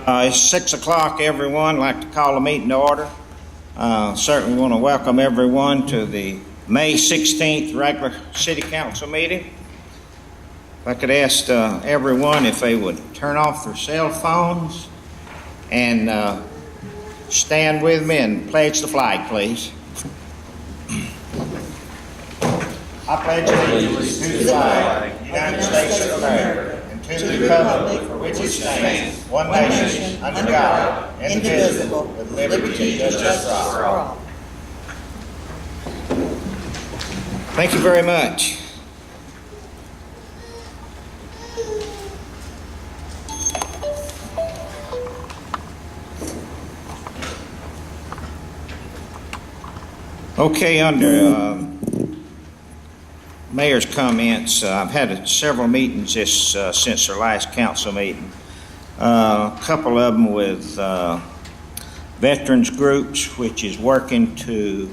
It's 6 o'clock, everyone. I'd like to call the meeting to order. Certainly want to welcome everyone to the May 16th regular City Council meeting. If I could ask everyone if they would turn off their cell phones and stand with me and pledge the flag, please. I pledge allegiance to the flag of the United States of America and to the republic for which it stands, one nation, under God, indivisible, with liberty and justice for all. Thank you very much. Okay, under Mayor's comments, I've had several meetings since our last council meeting. A couple of them with veterans groups, which is working to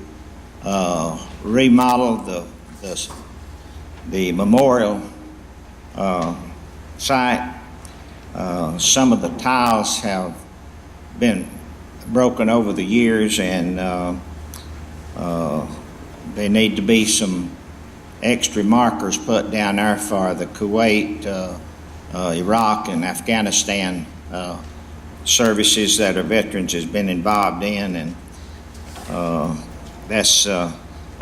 remodel the memorial site. Some of the tiles have been broken over the years, and there need to be some extra markers put down there for the Kuwait, Iraq, and Afghanistan services that our veterans has been involved in, and that's a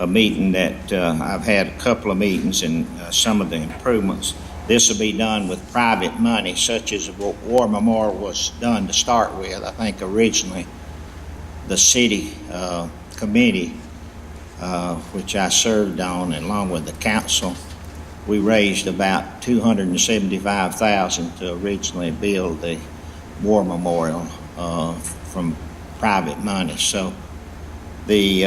meeting that I've had a couple of meetings, and some of the improvements. This will be done with private money, such as what War Memorial was done to start with. I think originally the city committee, which I served on, and along with the council, we raised about $275,000 to originally build the War Memorial from private money. So the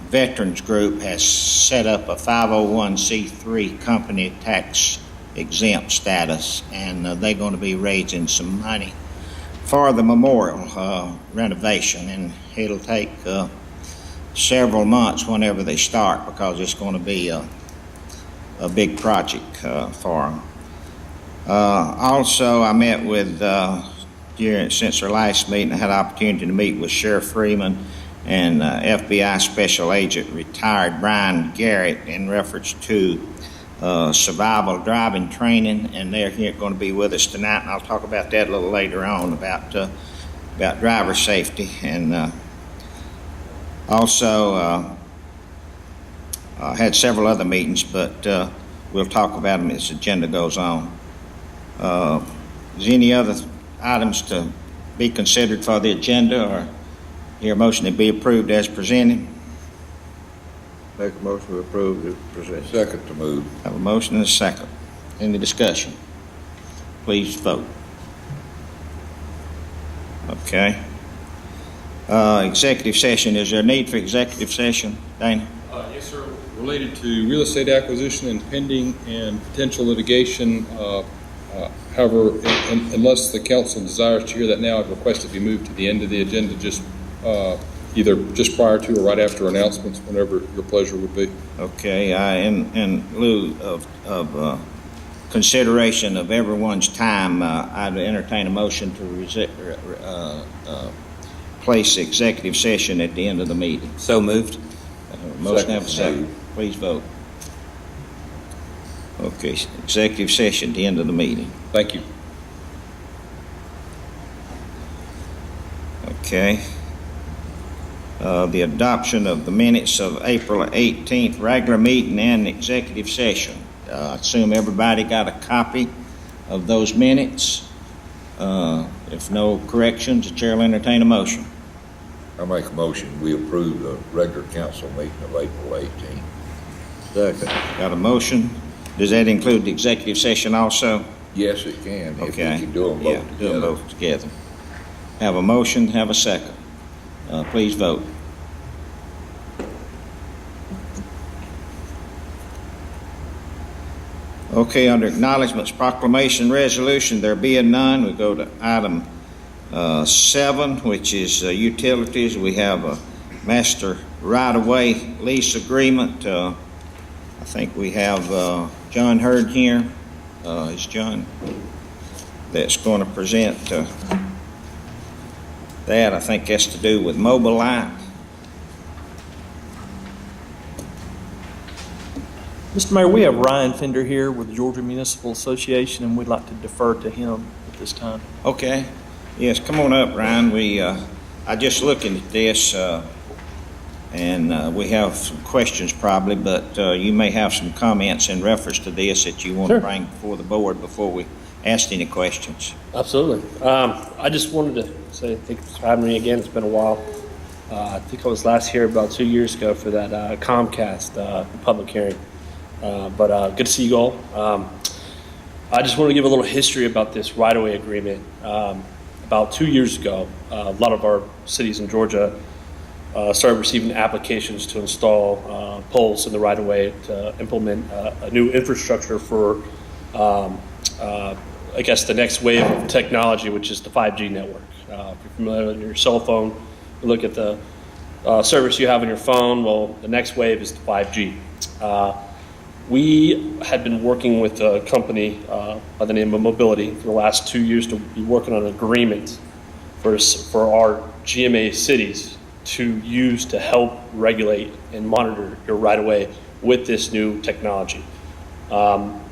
veterans group has set up a 501c3 company tax exempt status, and they're going to be raising some money for the memorial renovation, and it'll take several months whenever they start, because it's going to be a big project for them. Also, I met with, since our last meeting, I had an opportunity to meet with Sheriff Freeman and FBI Special Agent retired Brian Garrett in reference to survival driving training, and they're here going to be with us tonight, and I'll talk about that a little later on, about driver safety. And also, I had several other meetings, but we'll talk about them as the agenda goes on. Is any other items to be considered for the agenda, or hear a motion to be approved as presented? Make a motion to approve as presented. Second to move. Have a motion and a second. Any discussion? Please vote. Okay. Executive session. Is there a need for executive session, Dana? Yes, sir. Related to real estate acquisition and pending and potential litigation. However, unless the council desires to hear that now, I'd request it be moved to the end of the agenda, either just prior to or right after announcements, whenever your pleasure would be. Okay. In lieu of consideration of everyone's time, I'd entertain a motion to place executive session at the end of the meeting. So moved. Motion, have a second. Please vote. Okay, executive session at the end of the meeting. Thank you. Okay. The adoption of the minutes of April 18th regular meeting and executive session. I assume everybody got a copy of those minutes. If no corrections, the chair will entertain a motion. I make a motion, we approve the regular council meeting of April 18th. Second. Got a motion. Does that include the executive session also? Yes, it can. Okay. If we can do them both do together. them both together. Have a motion, have a second. Please vote. Okay, under acknowledgements, proclamation, resolution, there being none, we go to item 7, which is utilities. We have a master right-of-way lease agreement. I think we have John Hurd here. Is John? That's going to present that. I think that's to do with mobile light. Mr. Mayor, we have Ryan Fender here with the Georgia Municipal Association, and we'd like to defer to him at this time. Okay. Yes, come on up, Ryan. I just looking at this, and we have some questions probably, but you may have some comments in reference to this that you want to Sure. bring before the board before we ask any questions. Absolutely. I just wanted to say thanks for having me again. It's been a while. I think I was last here about 2 years ago for that Comcast public hearing. But good to see you all. I just want to give a little history about this right-of-way agreement. About 2 years ago, a lot of our cities in Georgia started receiving applications to install poles in the right-of-way to implement a new infrastructure for, I guess, the next wave of technology, which is the 5G network. If you're familiar with your cell phone, you look at the service you have on your phone, well, the next wave is the 5G. We had been working with a company by the name of Mobility for the last 2 years to be working on an agreement for our GMA cities to use to help regulate and monitor your right-of-way with this new technology.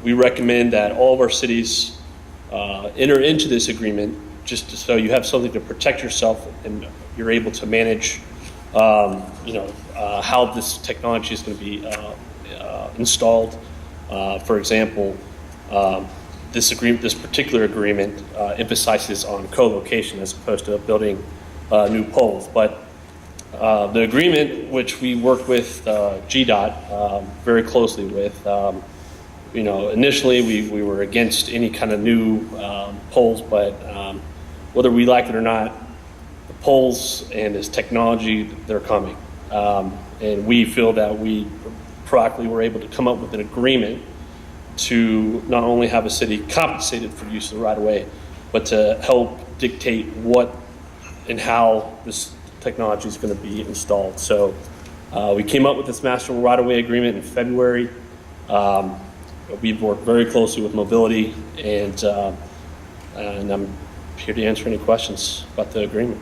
We recommend that all of our cities enter into this agreement just so you have something to protect yourself and you're able to manage how this technology is going to be installed. For example, this particular agreement emphasizes on co-location as opposed to building new poles. But the agreement, which we worked with GDOT very closely with, initially we were against any kind of new poles, but whether we like it or not, the poles and this technology, they're coming. And we feel that we proactively were able to come up with an agreement to not only have a city compensated for use of the right-of-way, but to help dictate what and how this technology is going to be installed. So we came up with this master right-of-way agreement in February. We've worked very closely with Mobility, and I'm here to answer any questions about the agreement.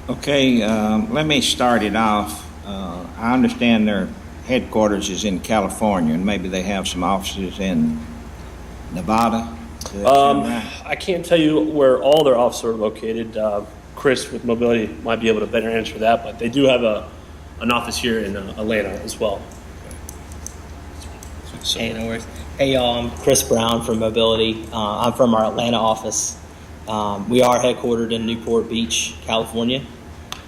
Okay, let me start it off. I understand their headquarters is in California, and maybe they have some offices in Nevada. I can't tell you where all their offices are located. Chris with Mobility might be able to better answer that, but they do have an office here in Atlanta as well. Hey, no worries. Hey, y'all, I'm Chris Brown from Mobility. I'm from our Atlanta office. We are headquartered in Newport Beach, California.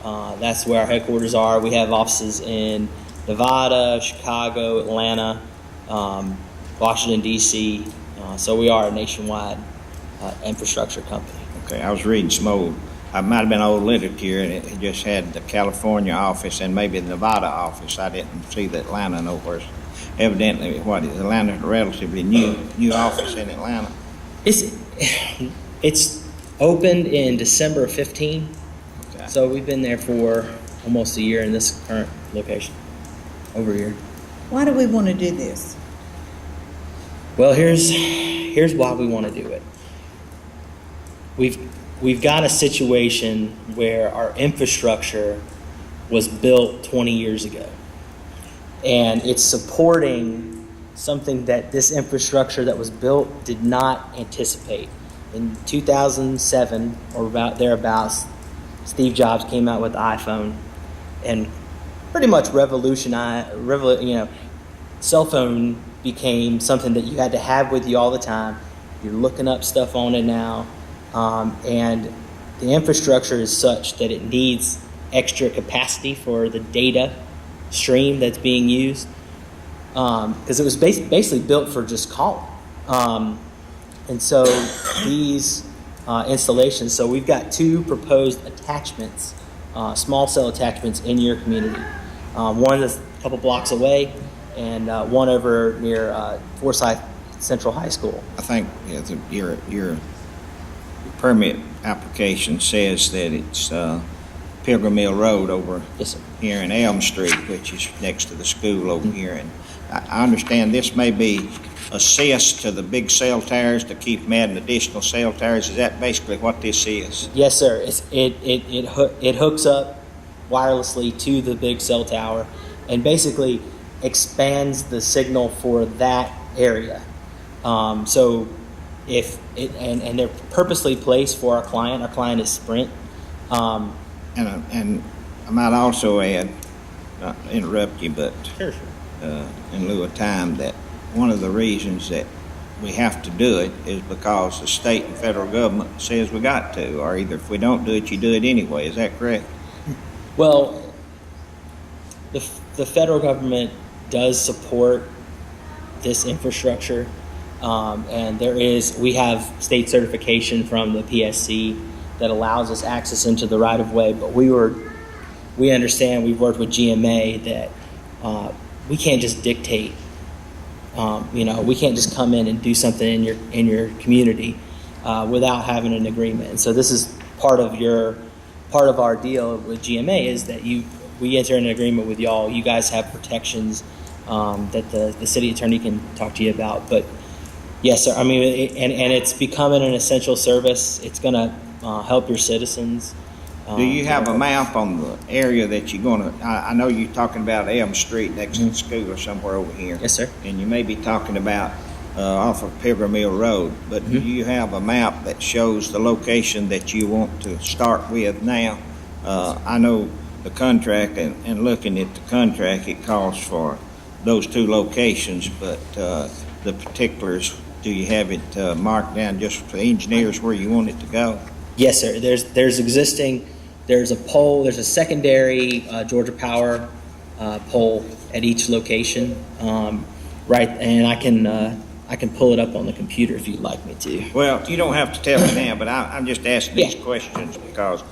That's where our headquarters are. We have offices in Nevada, Chicago, Atlanta, Washington, D.C. So we are a nationwide infrastructure company. Okay, I was reading some old, I might have been old literature, and it just had the California office and maybe the Nevada office. I didn't see the Atlanta nowhere. Evidently, Atlanta is a relatively new office in Atlanta. It's opened in December of 15, Okay. so we've been there for almost a year in this current location. Over a year. Why do we want to do this? Well, here's why we want to do it. We've got a situation where our infrastructure was built 20 years ago, and it's supporting something that this infrastructure that was built did not anticipate. In 2007 or about thereabouts, Steve Jobs came out with the iPhone and pretty much revolutionized. Cell phone became something that you had to have with you all the time. You're looking up stuff on it now, and the infrastructure is such that it needs extra capacity for the data stream that's being used, because it was basically built for just calling. And so these installations, so we've got 2 proposed attachments, small cell attachments in your community. One is a couple blocks away, and one over near Forsyth Central High School. I think your permit application says that it's Pilgrim Mill Road over Yes, sir. here in Elm Street, which is next to the school over here, and I understand this may be assist to the big cell towers to keep them adding additional cell towers. Is that basically what this is? Yes, sir. It hooks up wirelessly to the big cell tower and basically expands the signal for that area. So if it, and they're purposely placed for our client. Our client is Sprint. And I might also add, not to interrupt you, but Sure. in lieu of time, that one of the reasons that we have to do it is because the state and federal government says we got to, or either if we don't do it, you do it anyway. Is that correct? Well, the federal government does support this infrastructure, and we have state certification from the PSC that allows us access into the right of way. But we understand, we've worked with GMA that we can't just dictate. We can't just come in and do something in your community without having an agreement. And so this is part of our deal with GMA is that we enter an agreement with y'all. You guys have protections that the city attorney can talk to you about. But yes, sir. I mean, and it's becoming an essential service. It's going to help your citizens. Do you have a map on the area that you're going to, I know you're talking about Elm Street next to the school or somewhere over here. Yes, sir. And you may be talking about off of Pilgrim Mill Road, but do you have a map that shows the location that you want to start with now? I know the contract, and looking at the contract, it calls for those two locations, but the particulars, do you have it marked down just for engineers where you want it to go? Yes, sir. There's a pole. There's a secondary Georgia Power pole at each location, right? And I can pull it up on the computer if you'd like me to. Well, you don't have to tell me now, but I'm just asking these Yeah. questions because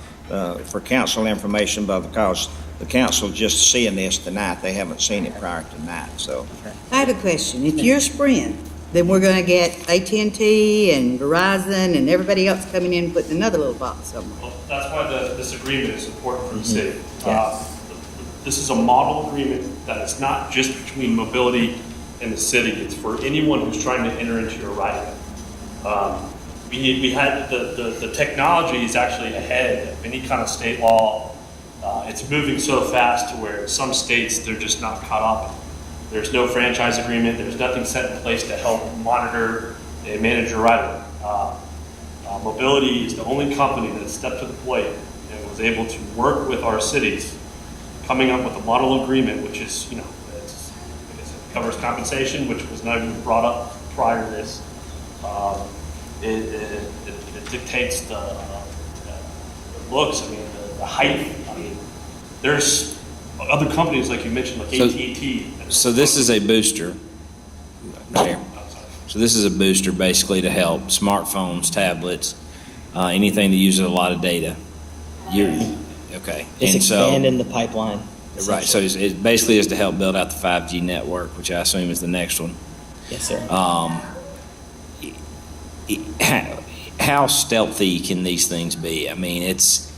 for council information, but because the council just seeing this tonight, they haven't seen it prior to tonight. So I have a question. If you're Sprint, then we're gonna get AT&T and Verizon and everybody else coming in and putting another little box somewhere. Well, that's why this agreement is important for the city. Yeah. This is a model agreement that is not just between mobility and the city. It's for anyone who's trying to enter into your right. We had the technology is actually ahead of any kind of state law. It's moving so fast to where some states they're just not caught up. There's no franchise agreement. There's nothing set in place to help monitor and manage your right. Mobility is the only company that stepped to the plate and was able to work with our cities, coming up with a model agreement, which is, like I said, covers compensation, which was not even brought up prior to this. It dictates the looks. I mean, the height. I mean, there's other companies like you mentioned, like AT&T. So this is a booster, right here. So this is a booster basically to help smartphones, tablets, anything that uses a lot of data. Okay. It's And so- expanding the pipeline. Right, so it basically is to help build out the 5G network, which I assume is the next one. Yes, sir. How stealthy can these things be? I mean, it's,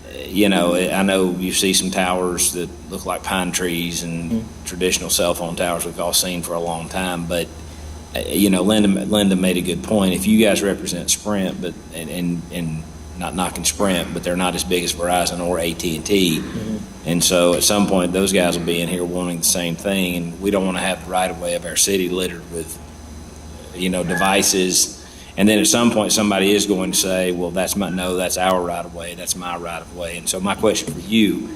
I know you see some towers that look like pine trees and traditional cell phone towers we've all seen for a long time, but, Linda made a good point. If you guys represent Sprint, but and not knocking Sprint, but they're not as big as Verizon or AT&T, and so at some point those guys will be in here wanting the same thing, and we don't want to have the right of way of our city littered with, devices. And then at some point, somebody is going to say, well, that's our right-of-way, that's my right-of-way. And so my question for you,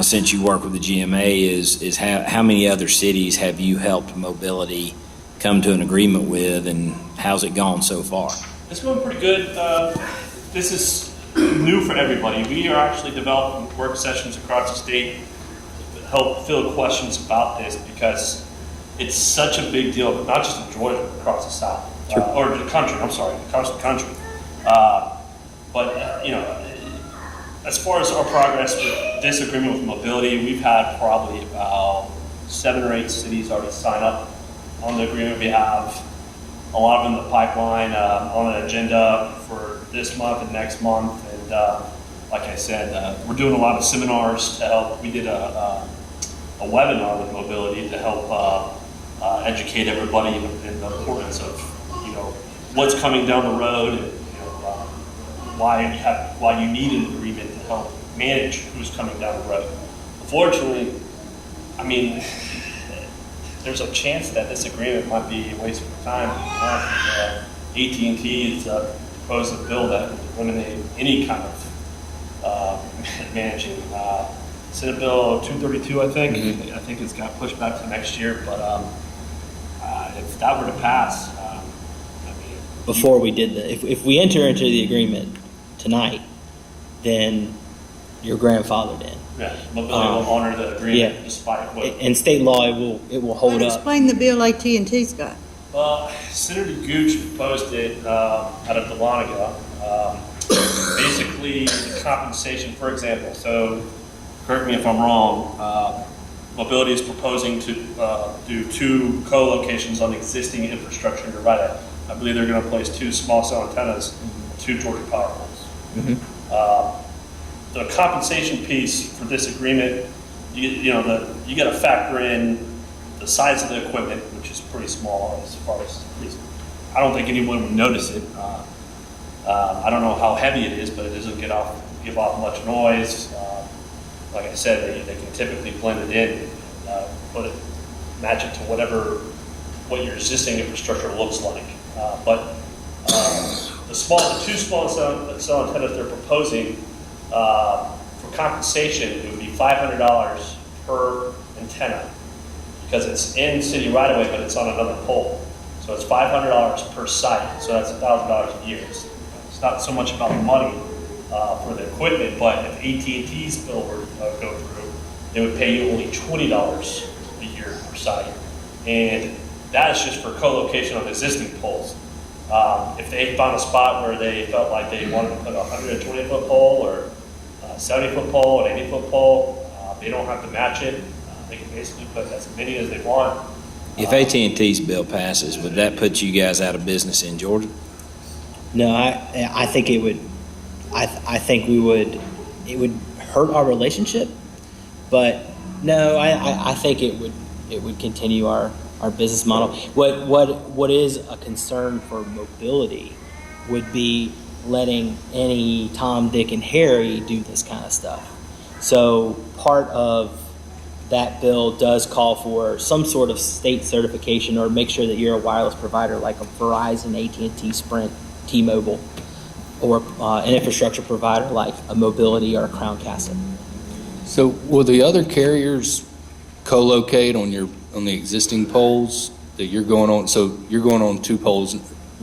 since you work with the GMA, is how many other cities have you helped mobility come to an agreement with, and how's it gone so far? It's going pretty good. This is new for everybody. We are actually developing work sessions across the state to help fill questions about this because it's such a big deal, not just in Georgia, but across the South. Or the country, across the country. As far as our progress with this agreement with mobility, we've had probably about 7 or 8 cities already sign up on the agreement. We have a lot of them in the pipeline on an agenda for this month and next month. And like I said, we're doing a lot of seminars to help. We did a a webinar with mobility to help educate everybody in the importance of, what's coming down the road and, why you need an agreement to help manage who's coming down the road. Unfortunately, I mean, there's a chance that this agreement might be a waste of time. AT&T is proposed a bill that would eliminate any kind of managing. Senate Bill 232, I think. I think it's got pushed back to next year, but if that were to pass, Before we did if we enter into the agreement tonight, then you're grandfathered in. yeah, mobility will honor the agreement yeah. despite what. In state law, it will hold But up. explain the bill AT&T's got. Senator Gooch proposed it out of Dahlonega. Basically, the compensation, for example, so correct me if I'm wrong, Mobility is proposing to do 2 co-locations on existing infrastructure in Nevada. I believe they're going to place 2 small cell antennas, 2 Georgia power poles. The compensation piece for this agreement, you got to factor in the size of the equipment, which is pretty small as far as I don't think anyone would notice it. I don't know how heavy it is, but it doesn't give off much noise. Like I said, they can typically blend it in, match it to what your existing infrastructure looks like. But the 2 small cell antennas they're proposing for compensation, it would be $500 per antenna because it's in city right away, but it's on another pole. So it's $500 per site. So that's $1,000 a year. It's not so much about the money for the equipment, but if AT&T's bill were to go through, they would pay you only $20 a year per site. And that is just for co-location of existing poles. If they found a spot where they felt like they wanted to put a 120-foot pole or a 70-foot pole, an 80-foot pole, they don't have to match it. They can basically put as many as they want. If AT&T's bill passes, would that put you guys out of business in Georgia? No, I think it would. I think it would hurt our relationship, but no, I think it would continue our business model. What is a concern for mobility would be letting any Tom, Dick, and Harry do this kind of stuff. So part of that bill does call for some sort of state certification or make sure that you're a wireless provider like a Verizon, AT&T, Sprint, T-Mobile, or an infrastructure provider like a Mobility or a Crown Castle. So will the other carriers co-locate on the existing poles that you're going on? So you're going on 2 poles,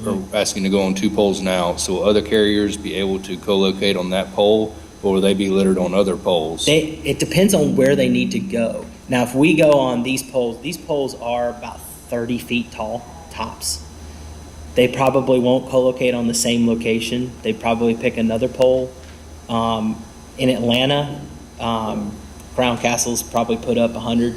or asking to go on 2 poles now. So will other carriers be able to co-locate on that pole, or will they be littered on other poles? It depends on where they need to go. Now, if we go on these poles are about 30 feet tall, tops. They probably won't co-locate on the same location. They probably pick another pole. In Atlanta, Crown Castle's probably put up 100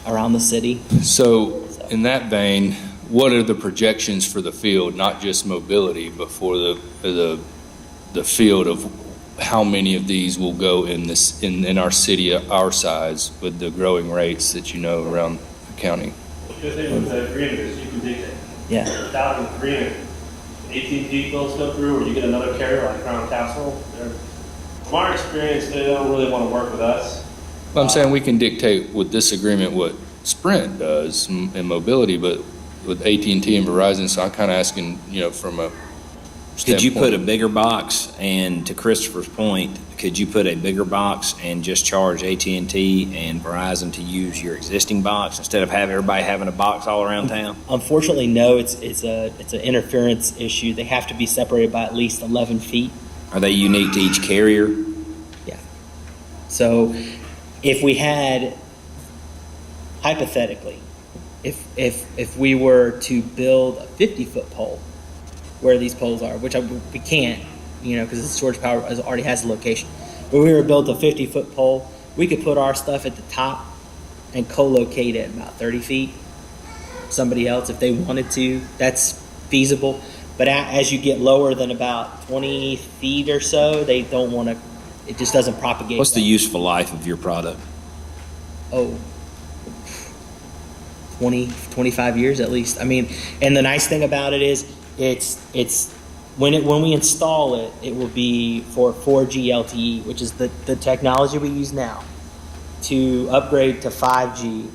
around the city. So in that vein, what are the projections for the field, not just mobility, but for the field of how many of these will go in our city, our size, with the growing rates that around the county? The good thing with the agreement is you can dictate. Yeah. Without an agreement, AT&T bills go through, or you get another carrier like Crown Castle. From our experience, they don't really want to work with us. Well, I'm saying we can dictate with this agreement what Sprint does in mobility, but with AT&T and Verizon, so I'm kind of asking, from a Could you put a standpoint. bigger box, and to Christopher's point, could you put a bigger box and just charge AT&T and Verizon to use your existing box instead of everybody having a box all around town? Unfortunately, no. It's an interference issue. They have to be separated by at least 11 feet. Are they unique to each carrier? Yeah. So, if we had, hypothetically, if we were to build a 50-foot pole where these poles are, which we can't, because the storage power already has a location. But we were to build a 50-foot pole, we could put our stuff at the top and co-locate it about 30 feet. Somebody else, if they wanted to, that's feasible. But as you get lower than about 20 feet or so, they don't want to. It just doesn't propagate. What's the well. useful life of your product? Oh, 25 years at least. I mean, and the nice thing about it is it's when we install it, it will be for 4G LTE, which is the technology we use now. To upgrade to 5G,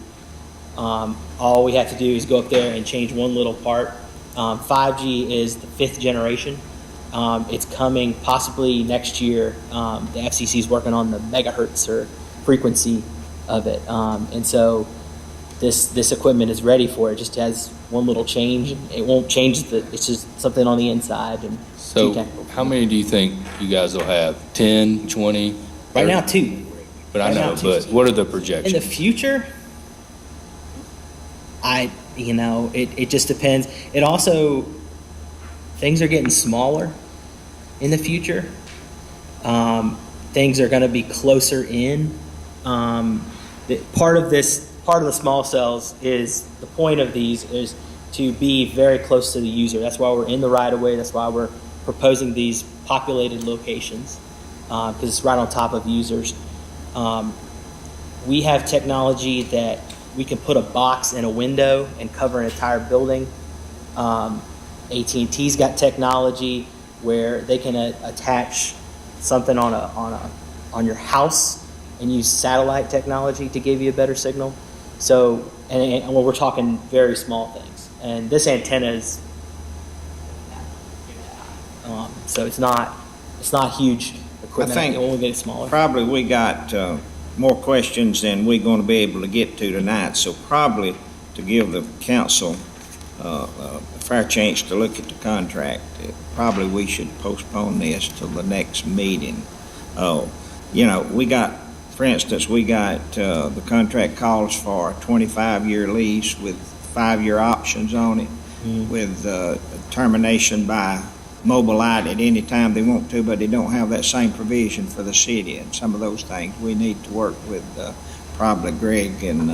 all we have to do is go up there and change one little part. 5G is the 5th generation. It's coming possibly next year. The FCC is working on the megahertz or frequency of it, and so this equipment is ready for it. Just has one little change. It won't change it's just something on the inside. And So how many do you think you guys will have? 10, 20? Right now, 2. But I right know, now, 2. but what are the In the projections? future, it just depends. It also, things are getting smaller in the future. Things are going to be closer in. Part of the small cells is, the point of these is to be very close to the user. That's why we're in the right of way. That's why we're proposing these populated locations, because it's right on top of users. We have technology that we can put a box in a window and cover an entire building. AT&T's got technology where they can attach something on your house and use satellite technology to give you a better signal. So, and we're talking very small things. And this antenna is, so it's not huge equipment. I think it will get smaller. Probably we got more questions than we're going to be able to get to tonight, so probably to give the council a fair chance to look at the contract, probably we should postpone this till the next meeting. We got, for instance, the contract calls for a 25-year lease with 5-year options on it, with termination by mobile light at any time they want to, but they don't have that same provision for the city and some of those things. We need to work with probably Greg and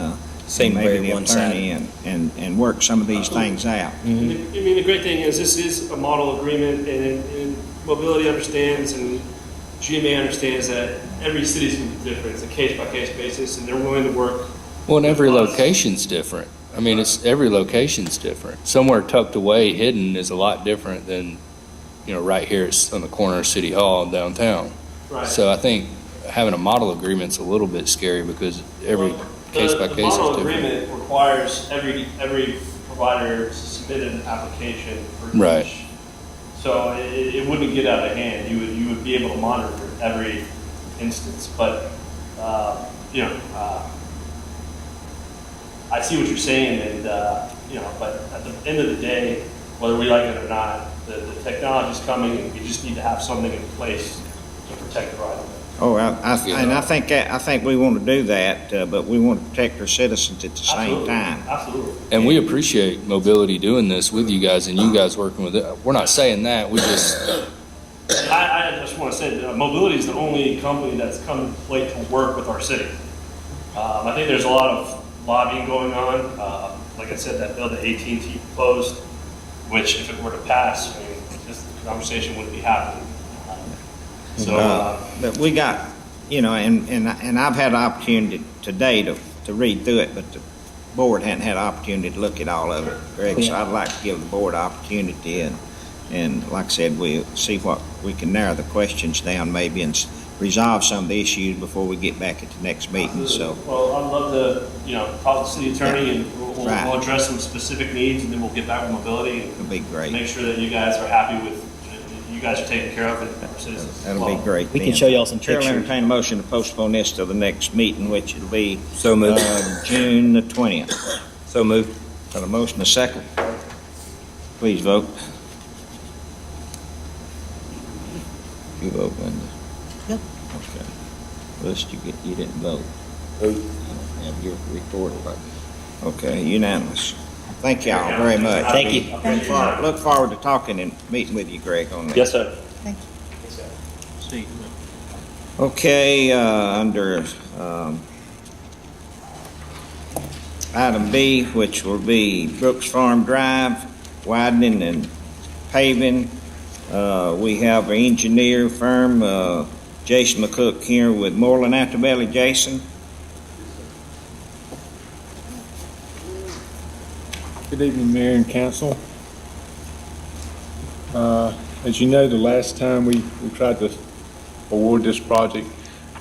maybe the attorney and work some of these things out. I mean, the great thing is this is a model agreement, and Mobility understands and GMA understands that every city's going to be different. It's a case-by-case basis, and they're willing to work. Well, and every with us. location's different. I mean, every location's different. Somewhere tucked away, hidden, is a lot different than, right here on the corner of City Hall downtown. Right. So I think having a model agreement's a little bit scary because every case by case is different. The model agreement requires every provider to submit an application for each. Right. So it wouldn't get out of hand. You would be able to monitor every instance, but I see what you're saying, and but at the end of the day, whether we like it or not, the technology's coming, and we just need to have something in place to protect the right of way. Oh, I think we want to do that, but we want to protect our citizens at the same time. Absolutely. And we appreciate Mobility doing this with you guys and you guys working with it. We're not saying that. We just, I just want to say that Mobility is the only company that's come to plate to work with our city. I think there's a lot of lobbying going on. Like I said, that bill that AT&T proposed, which if it were to pass, this conversation wouldn't be happening. But we got, and I've had an opportunity today to read through it, but the board hadn't had an opportunity to look at all of it, Greg. So I'd like to give the board an opportunity, and like I said, we'll see what we can narrow the questions down maybe and resolve some of the issues before we get back at the next meeting. So, well, I'd love to, talk to the city attorney, and we'll address some specific needs, and then we'll get back with Mobility. it'll be great. Make sure that you guys are happy with, you guys are taken care of, and our citizens. That'll be great. We can show y'all some Chair will pictures. entertain a motion to postpone this till the next meeting, which will be So moved. June the 20th. So moved. Got a motion, a second. Please vote. You vote, Linda. Yep. Okay. List, you didn't vote. You don't have your report. Okay, unanimous. Thank y'all very much. Thank you. Look forward to talking and meeting with you, Greg, on that. Yes, sir. Thank you. Okay, under item B, which will be Brooks Farm Drive, widening and paving. We have an engineer firm, Jason McCook, here with Moreland Atterbelly. Jason? evening, Mayor and Council. As you know, the last time we tried to award this project,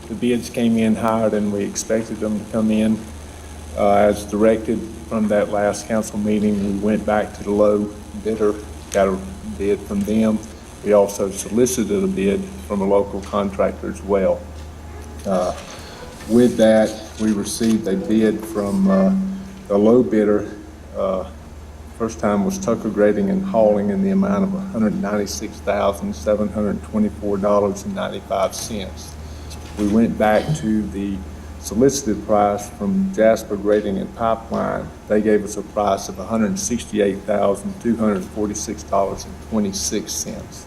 the bids came in higher than we expected them to come in. As directed from that last council meeting, we went back to the low bidder, got a bid from them. We also solicited a bid from a local contractor as well. With that, we received a bid from the low bidder. First time was Tucker Grading and Hauling in the amount of $196,724.95. We went back to the solicited price from Jasper Grading and Pipeline. They gave us a price of $168,246.26.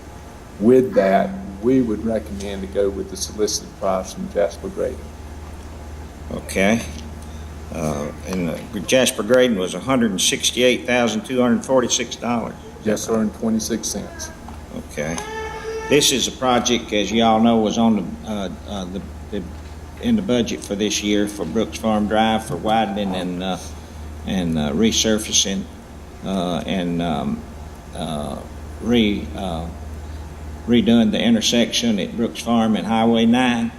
With that, we would recommend to go with the solicited price from Jasper Grading. Okay. And Jasper Grading was $168,246. Yes, sir, and 26 cents. Okay. This is a project, as you all know, was on in the budget for this year for Brooks Farm Drive for widening and resurfacing and redone the intersection at Brooks Farm and Highway 9.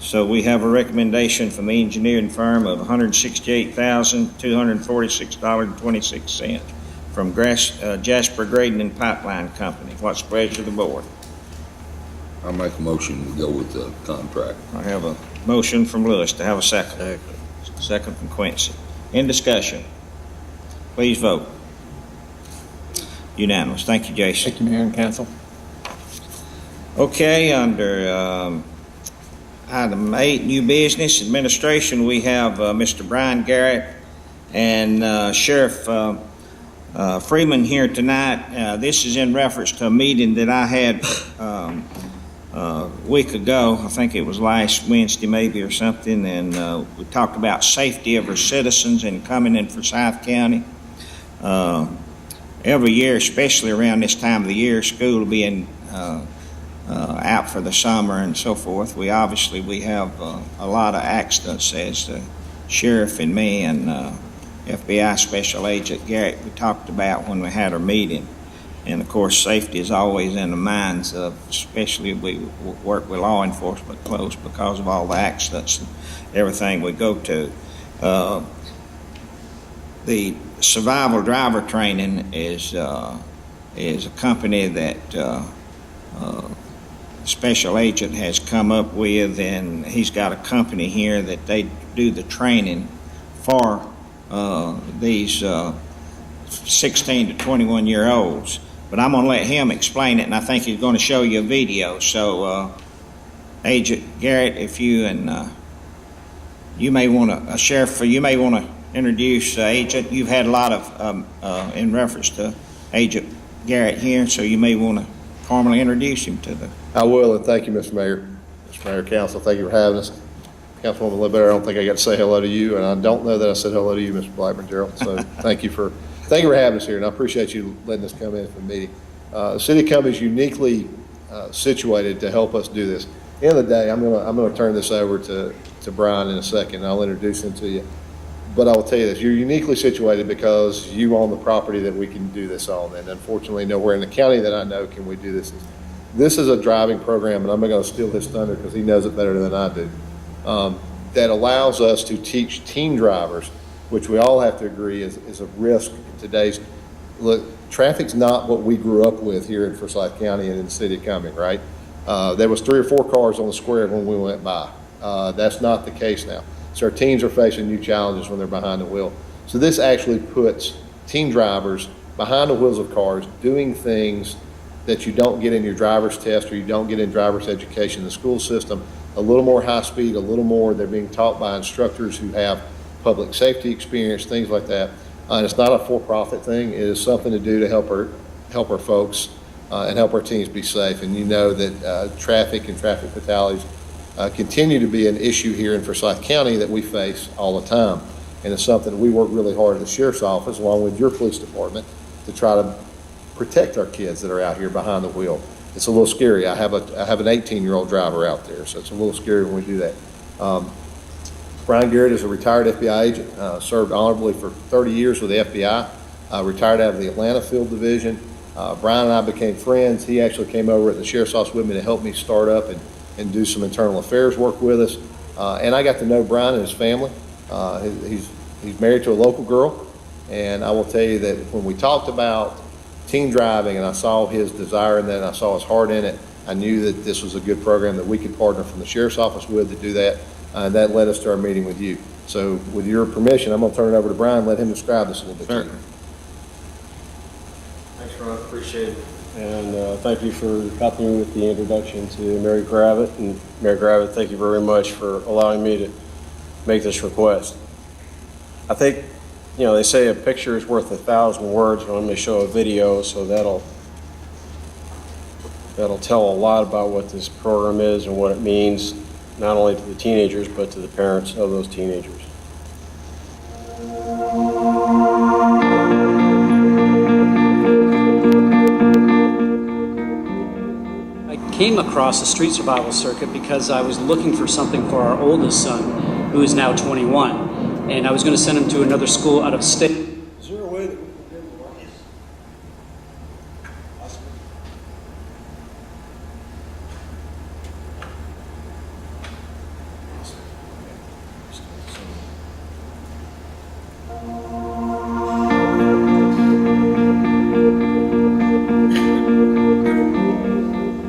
So we have a recommendation from the engineering firm of $168,246.26 from Jasper Grading and Pipeline Company. What's the pleasure of the board? I make a motion to go with the contract. I have a motion from Lewis to have a second. Second from Quincy. In discussion. Please vote. Unanimous. Thank you, Jason. Thank you, Mayor and Council. Okay, under item 8, new business administration, we have Mr. Brian Garrett and Sheriff Freeman here tonight. This is in reference to a meeting that I had a week ago. I think it was last Wednesday maybe or something, and we talked about safety of our citizens in Cumming and Forsyth County. Every year, especially around this time of the year, school will be out for the summer and so forth. We have a lot of accidents, as the sheriff and me and FBI Special Agent Garrett we talked about when we had our meeting. And of course, safety is always in the minds of, especially we work with law enforcement close because of all the accidents and everything we go to. The survival driver training is a company that Special Agent has come up with, and he's got a company here that they do the training for these 16 to 21 year olds. But I'm going to let him explain it, and I think he's going to show you a video. So, Agent Garrett, if you and you may want to, Sheriff, you may want to introduce Agent. You've had a lot of in reference to Agent Garrett here, so you may want to formally introduce him to the. I will, and thank you, Mr. Mayor. Mr. Mayor, Council, thank you for having us. Councilwoman Ledbetter, I don't think I got to say hello to you, and I don't know that I said hello to you, Mr. Blackburn Gerald. So thank you for having us here, and I appreciate you letting us come in for the meeting. The City of Cumming is uniquely situated to help us do this. At the end of the day, I'm going to turn this over to Brian in a second, and I'll introduce him to you. But I will tell you this, you're uniquely situated because you own the property that we can do this on, and unfortunately nowhere in the county that I know can we do this. This is a driving program, and I'm not going to steal his thunder because he knows it better than I do, that allows us to teach teen drivers, which we all have to agree is a risk in today's, look, traffic's not what we grew up with here in Forsyth County and in the city of Cumming, right? There was 3 or 4 cars on the square when we went by. That's not the case now. So our teens are facing new challenges when they're behind the wheel. So this actually puts teen drivers behind the wheels of cars doing things that you don't get in your driver's test or you don't get in driver's education in the school system. A little more high speed, a little more. They're being taught by instructors who have public safety experience, things like that. And it's not a for-profit thing. It is something to do to help our folks and help our teens be safe. And you know that traffic and traffic fatalities continue to be an issue here in Forsyth County that we face all the time. And it's something that we work really hard at the Sheriff's Office, along with your police department, to try to protect our kids that are out here behind the wheel. It's a little scary. I have an 18-year-old driver out there, so it's a little scary when we do that. Brian Garrett is a retired FBI agent, served honorably for 30 years with the FBI, retired out of the Atlanta Field Division. Brian and I became friends. He actually came over at the Sheriff's Office with me to help me start up and do some internal affairs work with us. And I got to know Brian and his family. He's married to a local girl. And I will tell you that when we talked about team driving and I saw his desire in that and I saw his heart in it, I knew that this was a good program that we could partner from the Sheriff's Office with to do that. And that led us to our meeting with you. So with your permission, I'm going to turn it over to Brian and let him describe this a little bit to you. Thanks, Ron. Appreciate it. And thank you for helping me with the introduction to Mary Gravett. And Mary Gravett, thank you very much for allowing me to make this request. I think, you know, they say a picture is worth 1,000 words. I'm going to show a video, so that'll tell a lot about what this program is and what it means, not only to the teenagers, but to the parents of those teenagers. I came across the street survival circuit because I was looking for something for our oldest son, who is now 21, and I was going to send him to another school out of state. Is there a way that we can get the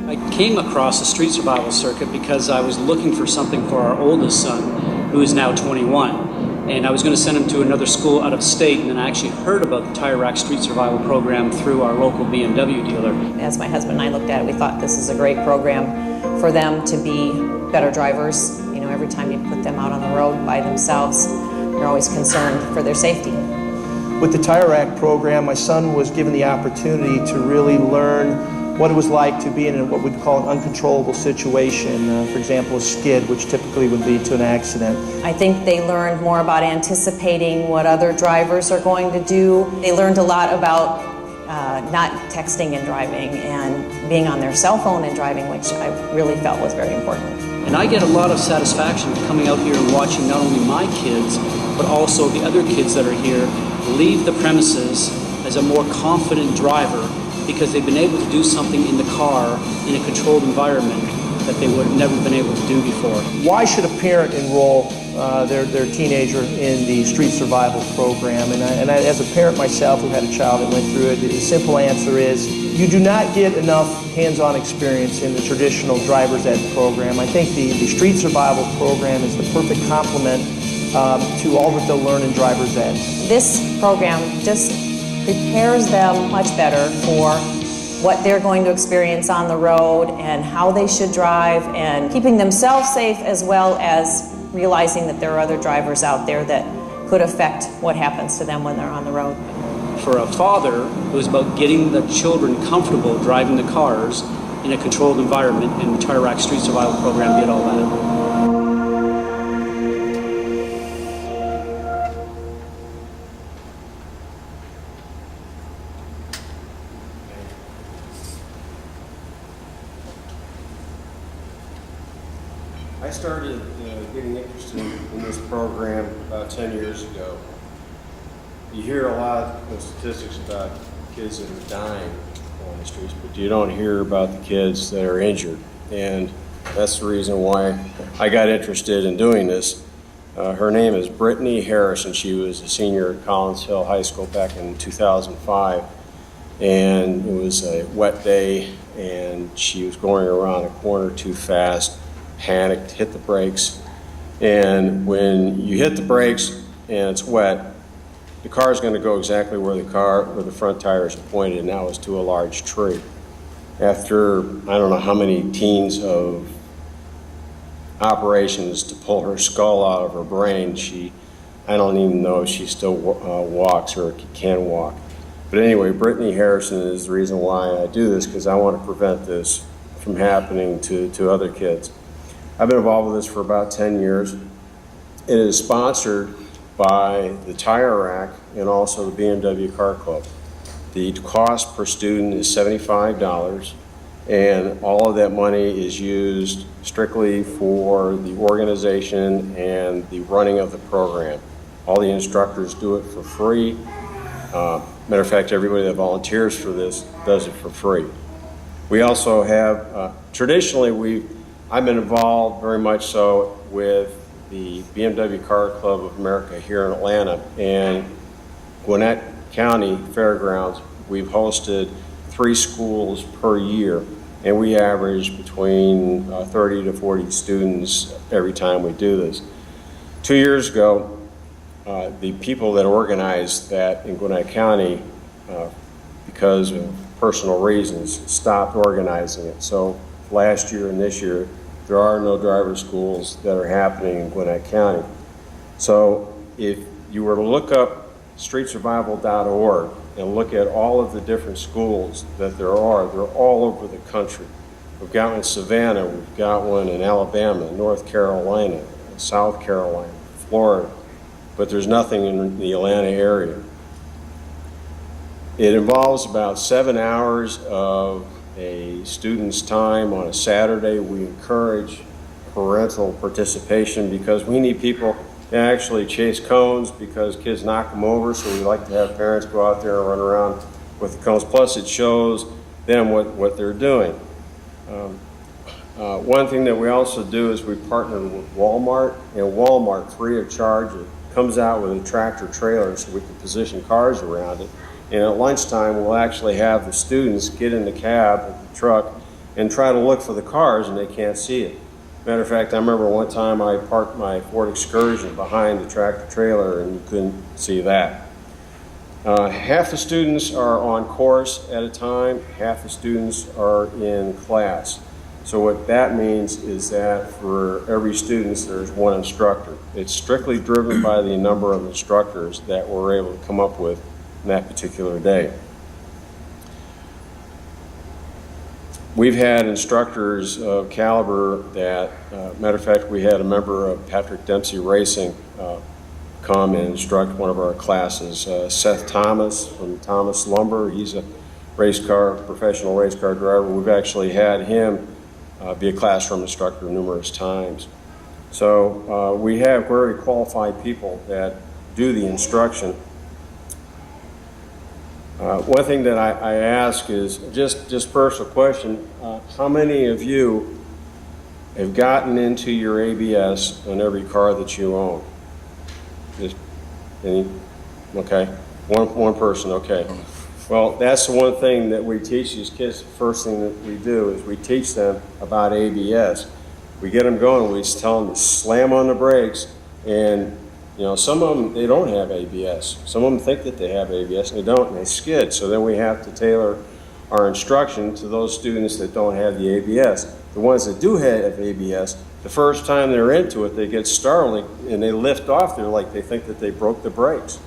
I came across the street survival circuit because I was looking for something for our oldest son, who is now 21, and I was going to send him to another school out of state, and then I actually heard about the Tire Rack Street Survival Program through our local BMW dealer. As my husband and I looked at it, we thought this is a great program for them to be better drivers. You know, every time you put them out on the road by themselves, you're always concerned for their safety. With the Tire Rack program, my son was given the opportunity to really learn what it was like to be in what we'd call an uncontrollable situation, for example, a skid, which typically would lead to an accident. I think they learned more about anticipating what other drivers are going to do. They learned a lot about not texting and driving and being on their cell phone and driving, which I really felt was very important. And I get a lot of satisfaction coming out here and watching not only my kids, but also the other kids that are here leave the premises as a more confident driver, because they've been able to do something in the car in a controlled environment that they would have never been able to do before. Why should a parent enroll their teenager in the street survival program? And I, as a parent myself who had a child that went through it, the simple answer is you do not get enough hands-on experience in the traditional driver's ed program. I think the street survival program is the perfect complement to all that they'll learn in driver's ed. This program just prepares them much better for what they're going to experience on the road and how they should drive, and keeping themselves safe, as well as realizing that there are other drivers out there that could affect what happens to them when they're on the road. For a father, it was about getting the children comfortable driving the cars in a controlled environment, and the Tire Rack Street Survival Program did all that. I started getting interested in this program about 10 years ago. You hear a lot of statistics about kids that are dying on the streets, but you don't hear about the kids that are injured. And that's the reason why I got interested in doing this. Her name is Brittany Harris, and she was a senior at Collins Hill High School back in 2005. And it was a wet day, and she was going around a corner too fast, panicked, hit the brakes. And when you hit the brakes and it's wet, the car is going to go exactly where the front tires are pointed, and that was to a large tree. After I don't know how many teens of operations to pull her skull out of her brain, I don't even know if she still walks or can walk. But anyway, Brittany Harrison is the reason why I do this, because I want to prevent this from happening to other kids. I've been involved with this for about 10 years. It is sponsored by the Tire Rack and also the BMW Car Club. The cost per student is $75, and all of that money is used strictly for the organization and the running of the program. All the instructors do it for free. Matter of fact, everybody that volunteers for this does it for free. We also have, traditionally, I've been involved very much so with the BMW Car Club of America here in Atlanta, and Gwinnett County Fairgrounds. We've hosted 3 schools per year, and we average between 30 to 40 students every time we do this. 2 years ago, the people that organized that in Gwinnett County, because of personal reasons, stopped organizing it. So last year and this year, there are no driver schools that are happening in Gwinnett County. So if you were to look up streetsurvival.org and look at all of the different schools that they're all over the country. We've got one in Savannah, we've got one in Alabama, North Carolina, South Carolina, Florida, but there's nothing in the Atlanta area. It involves about 7 hours of a student's time on a Saturday. We encourage parental participation because we need people to actually chase cones because kids knock them over, so we like to have parents go out there and run around with the cones. Plus it shows them what they're doing. One thing that we also do is we partner with Walmart, and Walmart, free of charge, comes out with a tractor trailer so we can position cars around it. And at lunchtime, we'll actually have the students get in the cab of the truck and try to look for the cars, and they can't see it. Matter of fact, I remember one time I parked my Ford Excursion behind the tractor trailer and you couldn't see that. Half the students are on course at a time, half the students are in class. So what that means is that for every student, there's one instructor. It's strictly driven by the number of instructors that we're able to come up with in that particular day. We've had instructors of caliber that, matter of fact, we had a member of Patrick Dempsey Racing come and instruct one of our classes. Seth Thomas from Thomas Lumber, he's a professional race car driver. We've actually had him be a classroom instructor numerous times. So we have very qualified people that do the instruction. One thing that I ask is just personal question, how many of you have gotten into your ABS on every car that you own? Just any? Okay, one person, okay. Well, that's the one thing that we teach these kids. The first thing that we do is we teach them about ABS. We get them going, we just tell them to slam on the brakes, and you know, some of them, they don't have ABS. Some of them think that they have ABS, and they don't, and they skid. So then we have to tailor our instruction to those students that don't have the ABS. The ones that do have ABS, the first time they're into it, they get startled, and they lift off. They're like, they think that they broke the brakes.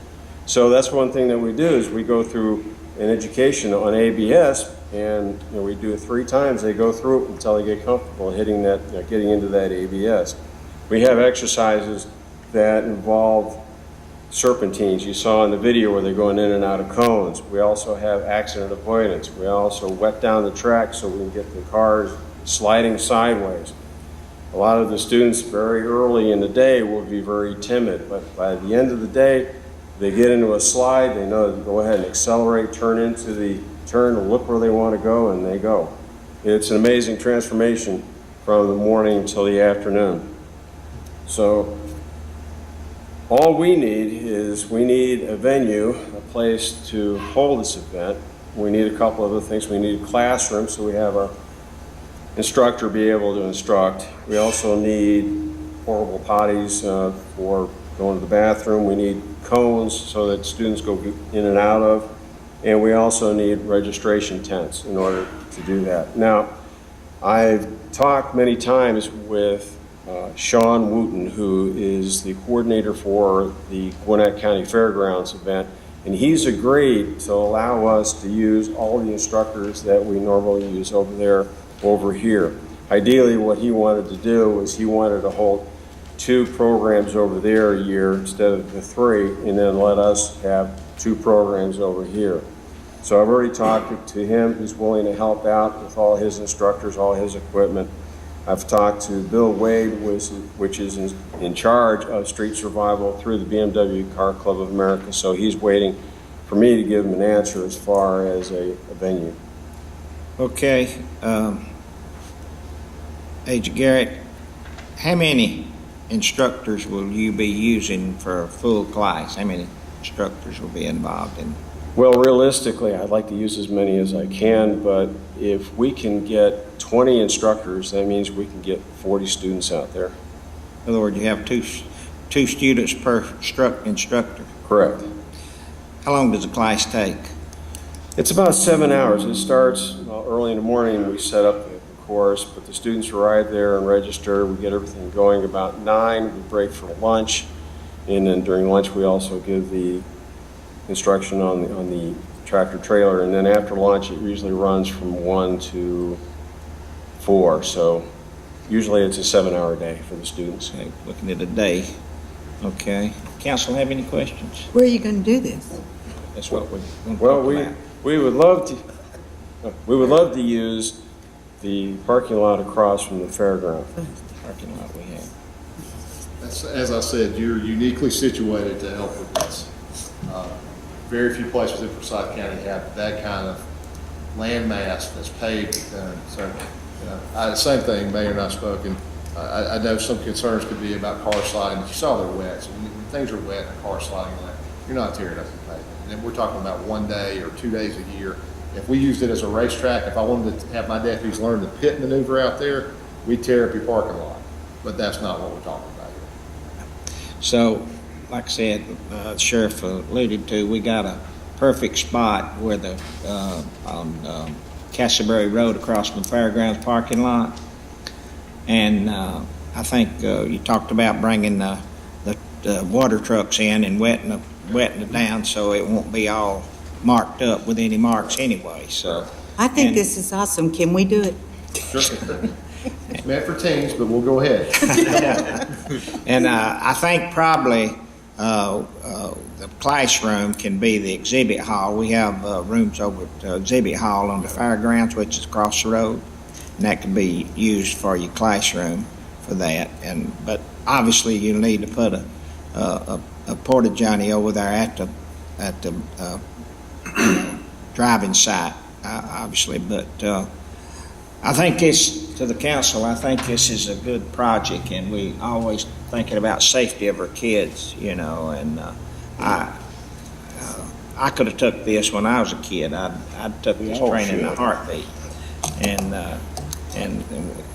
So that's one thing that we do is we go through an education on ABS, and you know, we do it 3 times. They go through it until they get comfortable hitting that, getting into that ABS. We have exercises that involve serpentines. You saw in the video where they're going in and out of cones. We also have accident avoidance. We also wet down the track so we can get the cars sliding sideways. A lot of the students very early in the day will be very timid, but by the end of the day, they get into a slide, they know to go ahead and accelerate, turn into the turn, look where they want to go, and they go. It's an amazing transformation from the morning until the afternoon. So all we need is we need a venue, a place to hold this event. We need a couple other things. We need a classroom so we have our instructor be able to instruct. We also need portable potties for going to the bathroom. We need cones so that students go in and out of. And we also need registration tents in order to do that. Now, I've talked many times with Sean Wooten, who is the coordinator for the Gwinnett County Fairgrounds event, and he's agreed to allow us to use all the instructors that we normally use over here. Ideally, what he wanted to do was he wanted to hold 2 programs over there a year instead of the 3, and then let us have 2 programs over here. So I've already talked to him. He's willing to help out with all his instructors, all his equipment. I've talked to Bill Wade, which is in charge of street survival through the BMW Car Club of America, so he's waiting for me to give them an answer as far as a venue. Okay, Agent Garrett, how many instructors will you be using for a full class? How many instructors will be involved in? Well, realistically, I'd like to use as many as I can, but if we can get 20 instructors, that means we can get 40 students out there. In other words, you have two students per instructor. Correct. How long does a class take? It's about 7 hours. It starts early in the morning. We set up the course, but the students arrive there and register. We get everything going about 9. We break for lunch, and then during lunch we also give the instruction on the tractor trailer, and then after lunch it usually runs from 1 to 4. So usually it's a 7-hour day for the students. Okay, looking at a day. Okay. Council have any questions? Where are you going to do this? That's what we. Well, we would love to use the parking lot across from the fairground. Parking lot we have. That's, as I said, you're uniquely situated to help with this. Very few places in Forsyth County have that kind of land mass that's paved. Same thing, Mayor and I spoken. I know some concerns could be about car sliding, but you saw they're wet. So when things are wet and car sliding, you're not tearing up the pavement. And then we're talking about 1 day or 2 days a year. If we used it as a racetrack, if I wanted to have my deputies learn the pit maneuver out there, we'd tear up your parking lot. But that's not what we're talking about here. So, like I said, Sheriff alluded to, we got a perfect spot where the on Castleberry Road across from the fairgrounds parking lot, and I think you talked about bringing the water trucks in and wetting it down so it won't be all marked up with any marks anyway. So I think this is awesome. Can we do it? Sure. It's meant for teens, but we'll go ahead. And I think probably the classroom can be the exhibit hall. We have rooms over at the exhibit hall on the fairgrounds, which is across the road, and that can be used for your classroom for that. But obviously you'll need to put a porta john over there at the driving site, obviously. But I think this, to the council, I think this is a good project, and we always thinking about safety of our kids, you know. And I could have took this when I was a kid. I'd took this training in a heartbeat. And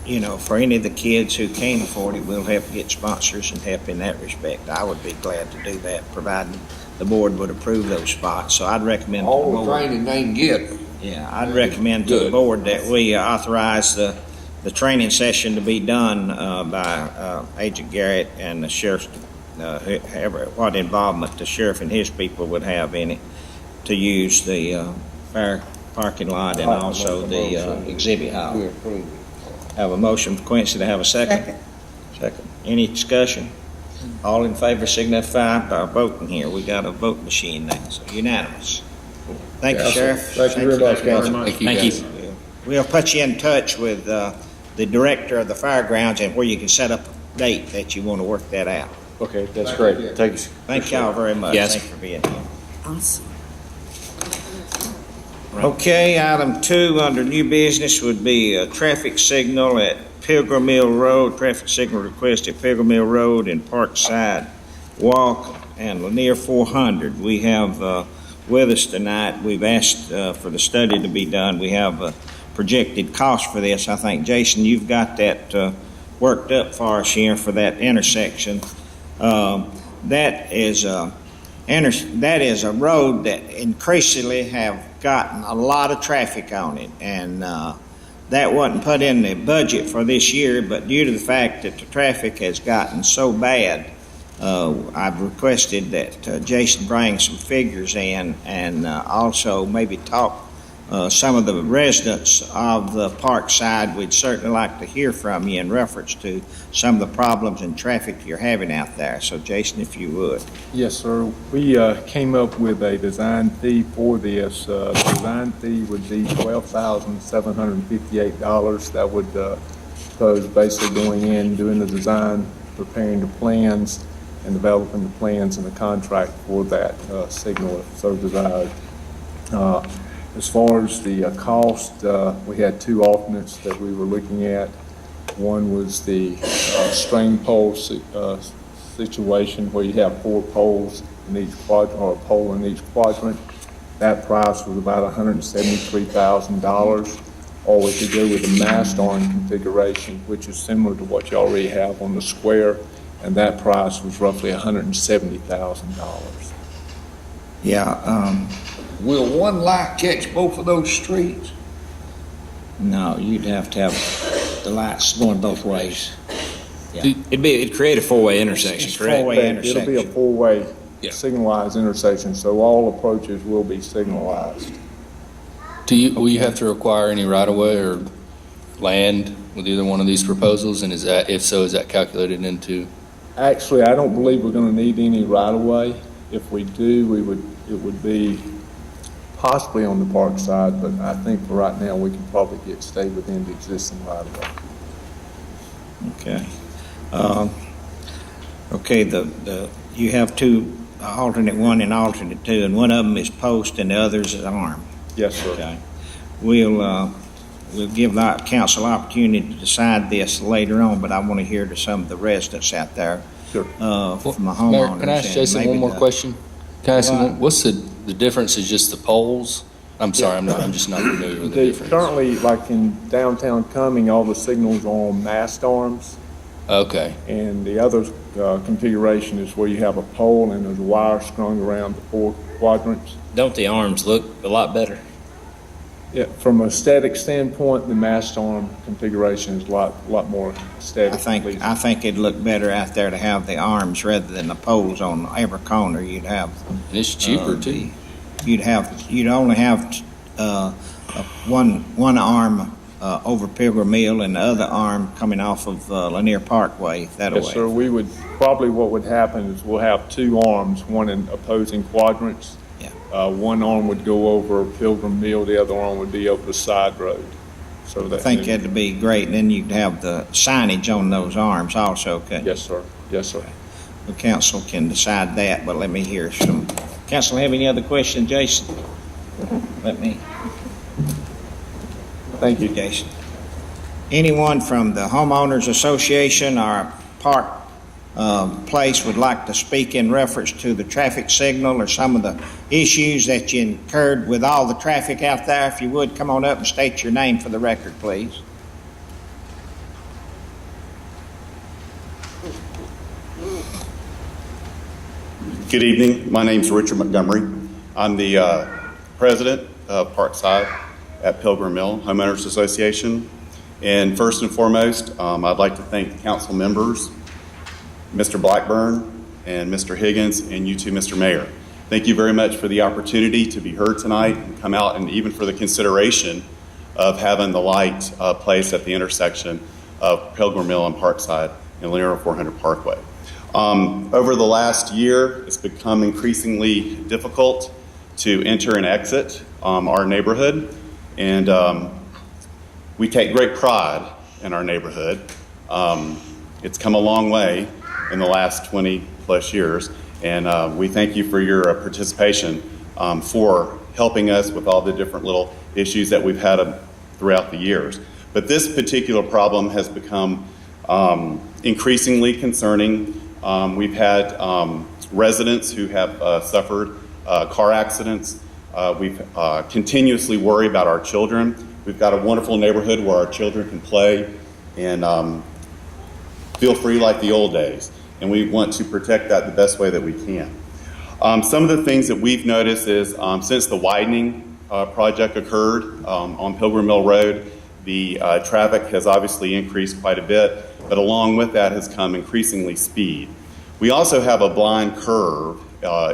you know, for any of the kids who can't afford it, we'll help get sponsors and help in that respect. I would be glad to do that, providing the board would approve those spots. So I'd recommend All to the the board, training they can get. yeah, I'd recommend to the board that we authorize the training session to be done by Agent Garrett and the sheriff's, what involvement the sheriff and his people would have in it, to use the fair parking lot and also the exhibit hall. Have a motion for Quincy to have a second. Second. Any discussion? All in favor signify by voting here. We got a vote machine now, so unanimous. Thank you, Sheriff. Thank you very much, Council. Thank you. We'll put you in touch with the director of the fairgrounds and where you can set up a date that you want to work that out. Okay, that's great. Thank you. Thank y'all very much. Yes. Thanks for being here. Awesome. Okay, item 2 under new business would be a traffic signal at Pilgrim Mill Road, traffic signal request at Pilgrim Mill Road and Parkside Walk and Lanier 400. We have with us tonight, we've asked for the study to be done. We have a projected cost for this. I think, Jason, you've got that worked up for us here for that intersection. That is a road that increasingly have gotten a lot of traffic on it, and that wasn't put in the budget for this year, but due to the fact that the traffic has gotten so bad, I've requested that Jason bring some figures in and also maybe talk some of the residents of the park side. We'd certainly like to hear from you in reference to some of the problems and traffic you're having out there. So, Jason, if you would. Yes, sir. We came up with a design fee for this. The design fee would be $12,758. That would suppose basically going in, doing the design, preparing the plans, and developing the plans and the contract for that signal if so desired. As far as the cost, we had two alternates that we were looking at. One was the string pole situation where you have 4 poles in each quadrant, or a pole in each quadrant. That price was about $173,000. Or we could go with the mast arm configuration, which is similar to what you already have on the square, and that price was roughly $170,000. Yeah, Will one light catch both of those streets? no, you'd have to have the lights going both ways. Yeah. It'd create a four-way intersection, It's correct? four-way intersection. It'll be a 4-way Yeah. signalized intersection, so all approaches will be signalized. Will you have to require any right-of-way or land with either one of these proposals? And if so, is that calculated into? Actually, I don't believe we're going to need any right-of-way. If we do, it would be possibly on the park side, but I think for right now, we can probably stay within the existing right-of-way. Okay. Okay, you have two, alternate 1 and alternate 2, and one of them is post and the other's is arm. Yes, sir. Okay. We'll give the council opportunity to decide this later on, but I want to hear to some of the residents out there. Sure. From the Mayor, homeowners. can I ask and Jason maybe one more the- question? Can I ask him, what's the difference is just the poles? I'm sorry, I'm just not familiar with the difference. Currently, like in downtown Cumming, all the signals are on mast arms, Okay, and the other configuration is where you have a pole and there's a wire strung around the 4 quadrants. Don't the arms look a lot better? Yeah, from a static standpoint, the mast arm configuration is a lot more aesthetic. I think it'd look better out there to have the arms rather than the poles on every corner. You'd have. and it's cheaper too. You'd only have one arm over Pilgrim Mill and the other arm coming off of Lanier Parkway that way. Yes, sir. We would, probably what would happen is we'll have 2 arms, one in opposing quadrants. Yeah. One arm would go over Pilgrim Mill, the other arm would be over the side road. So I that think that'd be great. And then you'd have the signage on those arms also, couldn't you? Yes, sir. Yes, sir. The council can decide that, but let me hear some. Council have any other questions, Jason? Let me. Thank you, Jason. Anyone from the Homeowners Association or Park Place would like to speak in reference to the traffic signal or some of the issues that you incurred with all the traffic out there? If you would, come on up and state your name for the record, please. Good evening. My name's Richard Montgomery. I'm the president of Parkside at Pilgrim Mill Homeowners Association. And first and foremost, I'd like to thank the council members, Mr. Blackburn and Mr. Higgins, and you too, Mr. Mayor. Thank you very much for the opportunity to be heard tonight and come out, and even for the consideration of having the light placed at the intersection of Pilgrim Mill and Parkside and Lanier 400 Parkway. Over the last year, it's become increasingly difficult to enter and exit our neighborhood, and we take great pride in our neighborhood. It's come a long way in the last 20 plus years, and we thank you for your participation for helping us with all the different little issues that we've had throughout the years. But this particular problem has become increasingly concerning. We've had residents who have suffered car accidents. We've continuously worry about our children. We've got a wonderful neighborhood where our children can play and feel free like the old days. And we want to protect that the best way that we can. Some of the things that we've noticed is since the widening project occurred on Pilgrim Mill Road, the traffic has obviously increased quite a bit, but along with that has come increasingly speed. We also have a blind curve,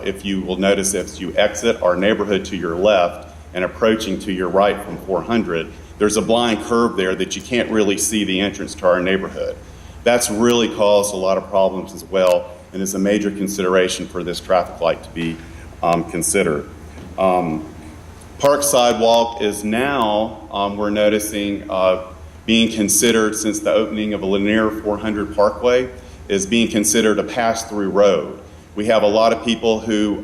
if you will notice, if you exit our neighborhood to your left and approaching to your right from 400, there's a blind curve there that you can't really see the entrance to our neighborhood. That's really caused a lot of problems as well, and is a major consideration for this traffic light to be considered. Park sidewalk is now, we're noticing, being considered since the opening of a Lanier 400 Parkway. is being considered a pass-through road. We have a lot of people who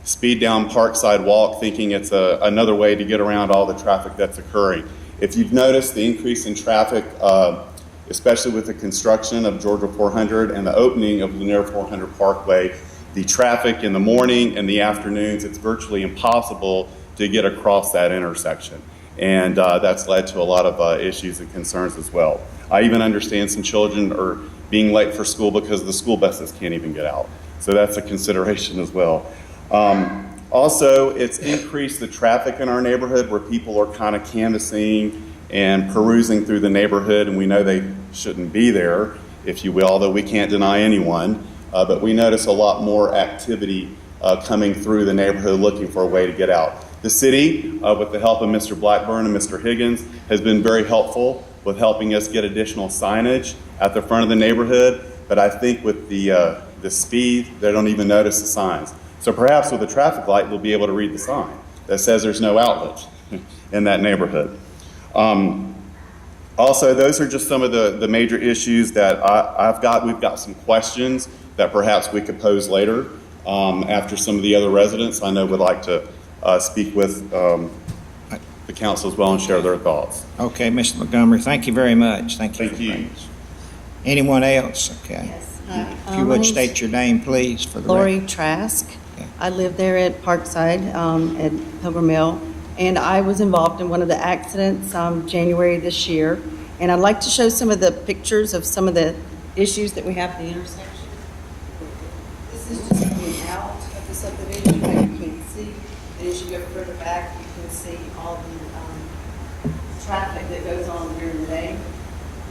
speed down Parkside Walk thinking it's another way to get around all the traffic that's occurring. If you've noticed the increase in traffic, especially with the construction of Georgia 400 and the opening of Lanier 400 Parkway, the traffic in the morning and the afternoons, it's virtually impossible to get across that intersection. And that's led to a lot of issues and concerns as well. I even understand some children are being late for school because the school buses can't even get out. So that's a consideration as well. Also, it's increased the traffic in our neighborhood where people are kind of canvassing and perusing through the neighborhood, and we know they shouldn't be there, if you will, although we can't deny anyone. But we notice a lot more activity coming through the neighborhood looking for a way to get out. The city, with the help of Mr. Blackburn and Mr. Higgins, has been very helpful with helping us get additional signage at the front of the neighborhood. But I think with the speed, they don't even notice the signs. So perhaps with a traffic light, they'll be able to read the sign that says there's no outlet in that neighborhood. Also, those are just some of the major issues that we've got some questions that perhaps we could pose later after some of the other residents I know would like to speak with the council as well and share their thoughts. Okay, Mr. Montgomery, thank you very much. Thank you. Anyone else? Okay. Yes. If you would state your name, please, for the Lori record. Trask. I live there at Parkside at Pilgrim Mill, and I was involved in one of the accidents January this year. And I'd like to show some of the pictures of some of the issues that we have at the intersection. This is just coming out of the subdivision that you can't see. And as you go further back, you can see all the traffic that goes on during the day.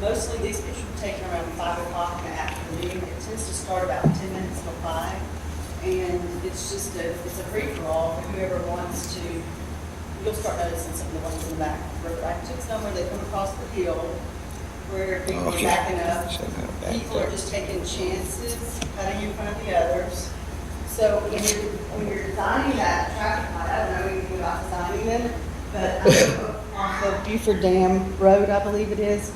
Mostly these pictures were taken around 5 o'clock in the afternoon. It tends to start about 10 minutes till 5. And it's just it's a free-for-all for whoever wants to. You'll start noticing some of the ones in the back. I took some where they come across the hill where people are backing up. People are just taking chances, cutting in front of the others. So when you're designing that traffic light, I don't know anything about designing them, but off of Buford Dam Road, I believe it is,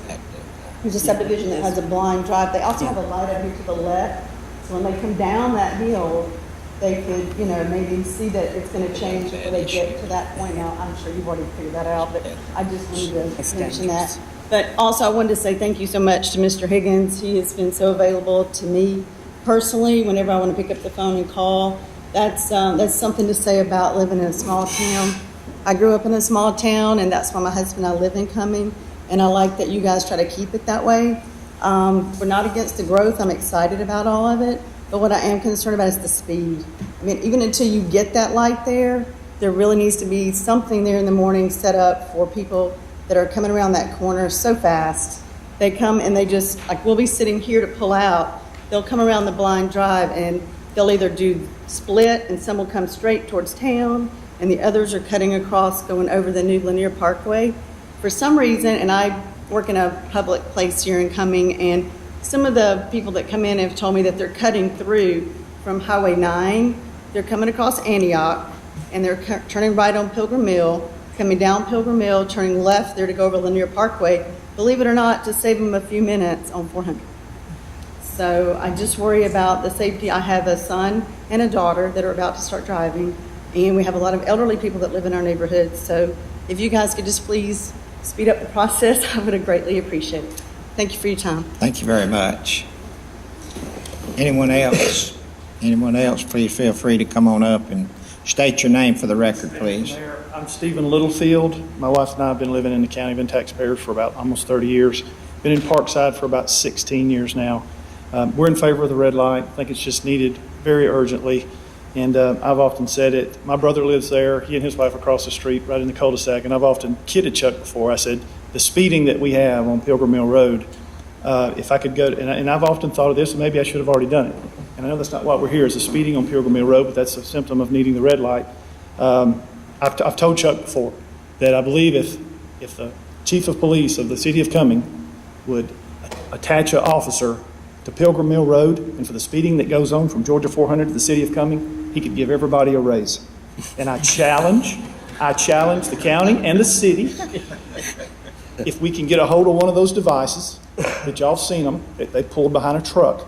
there's a subdivision that has a blind drive. They also have a light up here to the left. So when they come down that hill, they could, maybe see that it's going to change before they get to that point. Now, I'm sure you've already figured that out, but I just wanted to mention that. But also, I wanted to say thank you so much to Mr. Higgins. He has been so available to me personally whenever I want to pick up the phone and call. That's something to say about living in a small town. I grew up in a small town, and that's why my husband and I live in Cumming, and I like that you guys try to keep it that way. We're not against the growth. I'm excited about all of it. But what I am concerned about is the speed. I mean, even until you get that light there really needs to be something there in the morning set up for people that are coming around that corner so fast. They come and they just, like, we'll be sitting here to pull out. They'll come around the blind drive and they'll either do split and some will come straight towards town and the others are cutting across going over the new Lanier Parkway. For some reason, and I work in a public place here in Cumming, and some of the people that come in have told me that they're cutting through from Highway 9. They're coming across Antioch, and they're turning right on Pilgrim Mill, coming down Pilgrim Mill, turning left there to go over Lanier Parkway, believe it or not, to save them a few minutes on 400. So I just worry about the safety. I have a son and a daughter that are about to start driving, and we have a lot of elderly people that live in our neighborhood. So if you guys could just please speed up the process, I would greatly appreciate it. Thank you for your time. Thank you very much. Anyone else? Anyone else, please feel free to come on up and state your name for the record, please. Mayor, I'm Stephen Littlefield. My wife and I have been living in the county, been taxpayers for about almost 30 years. Been in Parkside for about 16 years now. We're in favor of the red light. I think it's just needed very urgently. And I've often said it. My brother lives there. He and his wife across the street, right in the cul-de-sac. And I've often kidded Chuck before. I said, the speeding that we have on Pilgrim Mill Road, if I could go, and I've often thought of this, and maybe I should have already done it. And I know that's not why we're here, is the speeding on Pilgrim Mill Road, but that's a symptom of needing the red light. I've told Chuck before that I believe if the chief of police of the city of Cumming would attach an officer to Pilgrim Mill Road, and for the speeding that goes on from Georgia 400 to the city of Cumming, he could give everybody a raise. And I challenge the county and the city, if we can get a hold of one of those devices that y'all seen them, that they pulled behind a truck.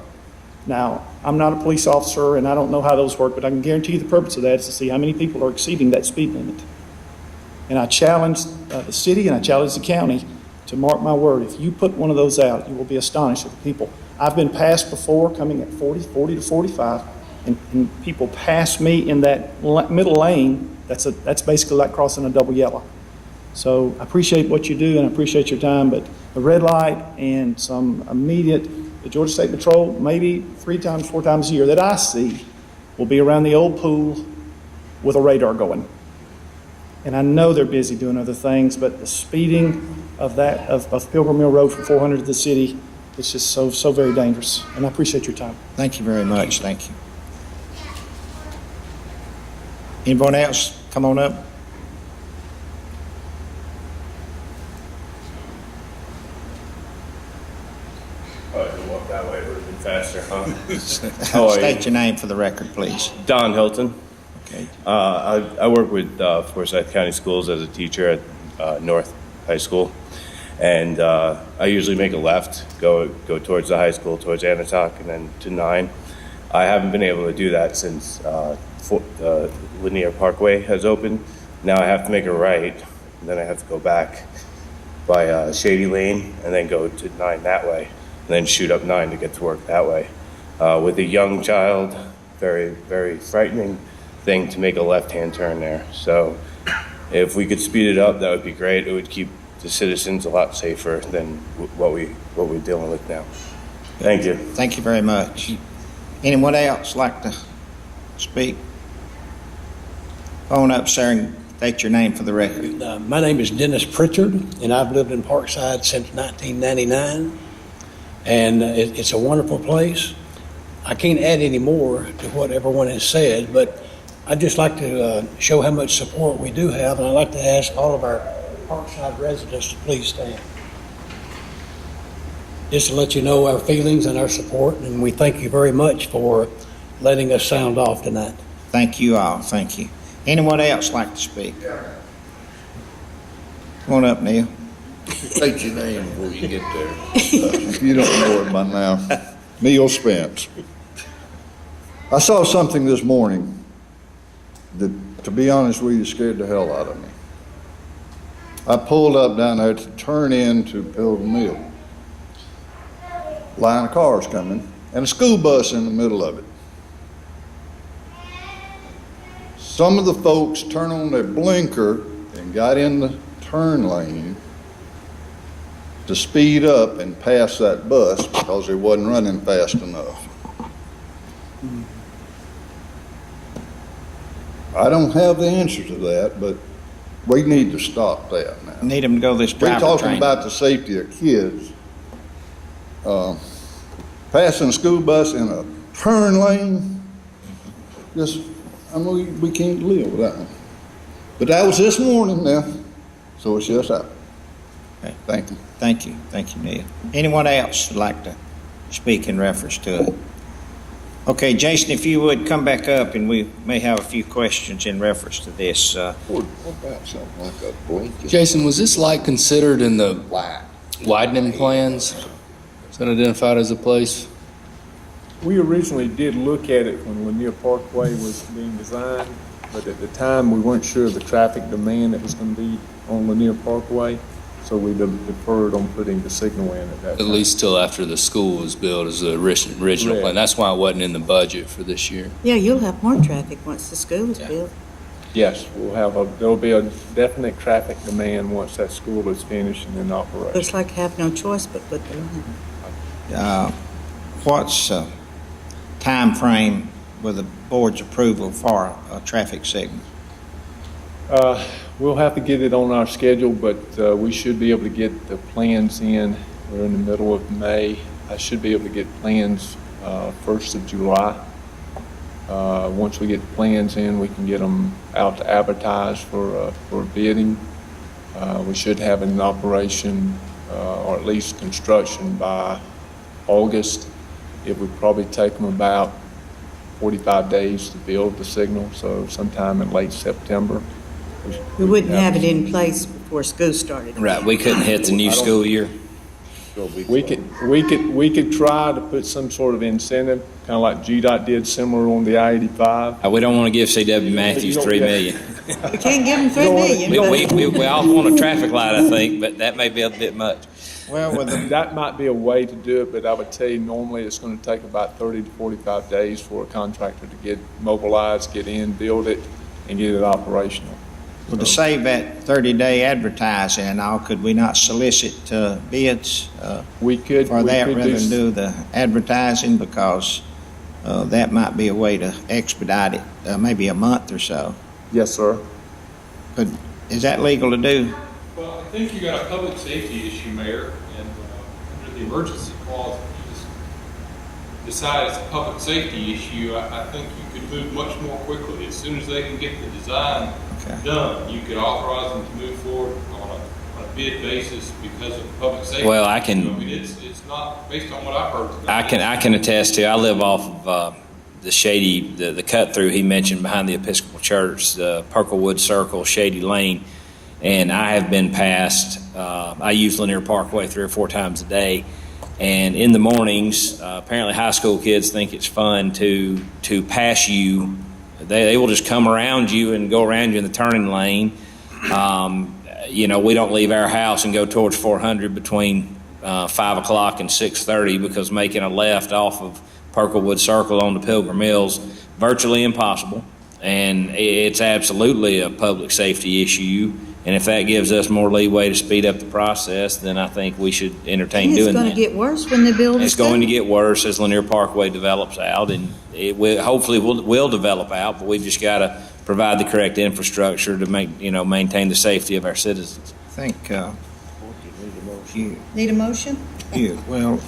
Now, I'm not a police officer and I don't know how those work, but I can guarantee you the purpose of that is to see how many people are exceeding that speed limit. And I challenge the city and I challenge the county to mark my word. If you put one of those out, you will be astonished at the people. I've been passed before coming at 40 to 45, and people pass me in that middle lane. That's basically like crossing a double yellow. So I appreciate what you do and I appreciate your time, but the red light and some immediate, the Georgia State Patrol, maybe 4 times a year that I see, will be around the old pool with a radar going. And I know they're busy doing other things, but the speeding of Pilgrim Mill Road from 400 to the city, it's just so very dangerous. And I appreciate your time. Thank you very much. Thank you. Anyone else? Come on up. Walk that way, it would have been faster, huh? State your name for the record, please. Don Hilton. Okay. I work with Forsyth County Schools as a teacher at North High School, and I usually make a left, go towards the high school, towards Anatoc, and then to 9. I haven't been able to do that since Linear Parkway has opened. Now I have to make a right, and then I have to go back by Shady Lane, and then go to 9 that way, and then shoot up 9 to get to work that way. With a young child, very, very frightening thing to make a left-hand turn there. So if we could speed it up, that would be great. It would keep the citizens a lot safer than what we're dealing with now. Thank you. Thank you very much. Anyone else like to speak? Phone up, sir, and state your name for the record. My name is Dennis Pritchard, and I've lived in Parkside since 1999, and it's a wonderful place. I can't add any more to what everyone has said, but I'd just like to show how much support we do have, and I'd like to ask all of our Parkside residents to please stand. Just to let you know our feelings and our support, and we thank you very much for letting us sound off tonight. Thank you all. Thank you. Anyone else like to speak? Come on up, Neil. State your name before you get there. If you don't know it by now, Neil Spence. I saw something this morning that, to be honest with you, scared the hell out of me. I pulled up down there to turn into Pilgrim Mill. Line of cars coming, and a school bus in the middle of it. Some of the folks turned on their blinker and got in the turn lane to speed up and pass that bus because it wasn't running fast enough. I don't have the answer to that, but we need to stop that now. Need them to go this driver We're talking training. about the safety of kids. Passing a school bus in a turn lane, we can't live with that one. But that was this morning now, so it's just happened. Okay. Thank you. Thank you. Thank you, Neil. Anyone else would like to speak in reference to it? Okay, Jason, if you would come back up, and we may have a few questions in reference to this. What about something like a blinking? Jason, was this light considered in the widening plans? Is that identified as a place? We originally did look at it when Lanier Parkway was being designed, but at the time we weren't sure of the traffic demand that was going to be on Lanier Parkway, so we deferred on putting the signal in at that time. At least till after the school was built as the original plan. That's why it wasn't in the budget for this year. Yeah, you'll have more traffic once the school is built. Yes, there'll be a definite traffic demand once that school is finished and in operation. Looks like have no choice but put them in. What's time frame with the board's approval for a traffic signal? We'll have to get it on our schedule, but we should be able to get the plans in. We're in the middle of May. I should be able to get plans 1st of July. Once we get the plans in, we can get them out to advertise for bidding. We should have it in operation, or at least construction, by August. It would probably take them about 45 days to build the signal, so sometime in late September. We wouldn't have it in place before school started. Right, we couldn't hit the new school year. We could try to put some sort of incentive, kind of like GDOT did similar on the I-85. We don't want to give C.W. Matthews $3 million. We can't give them $3 million. We all want a traffic light, I think, but that may be a bit much. Well, that might be a way to do it, but I would tell you normally it's going to take about 30 to 45 days for a contractor to get mobilized, get in, build it, and get it operational. Well, to save that 30-day advertising and all, could we not solicit bids we could for that could rather than do the advertising? Because that might be a way to expedite it, maybe a month or so. Yes, sir. But is that legal to do? Well, I think you got a public safety issue, Mayor, and under the emergency clause, if you just decide it's a public safety issue, I think you could move much more quickly. As soon as they can get the design done, you could authorize them to move forward on a bid basis because of public safety. Well, I can. I mean, it's not based on what I've heard tonight. I can attest to. I live off of the Shady, the cut through he mentioned behind the Episcopal Church, the Perklewood Circle, Shady Lane, and I have been past. I use Lanier Parkway 3 or 4 times a day, and in the mornings, apparently high school kids think it's fun to pass you. They will just come around you and go around you in the turning lane. We don't leave our house and go towards 400 between 5 o'clock and 6:30 because making a left off of Perklewood Circle on to Pilgrim Mills virtually impossible, and it's absolutely a public safety issue. And if that gives us more leeway to speed up the process, then I think we should entertain doing that. It's going to get worse when they build it. It's going to get worse as Lanier Parkway develops out, and it will develop out. But we've just got to provide the correct infrastructure to maintain the safety of our citizens. I think Need a motion? Well,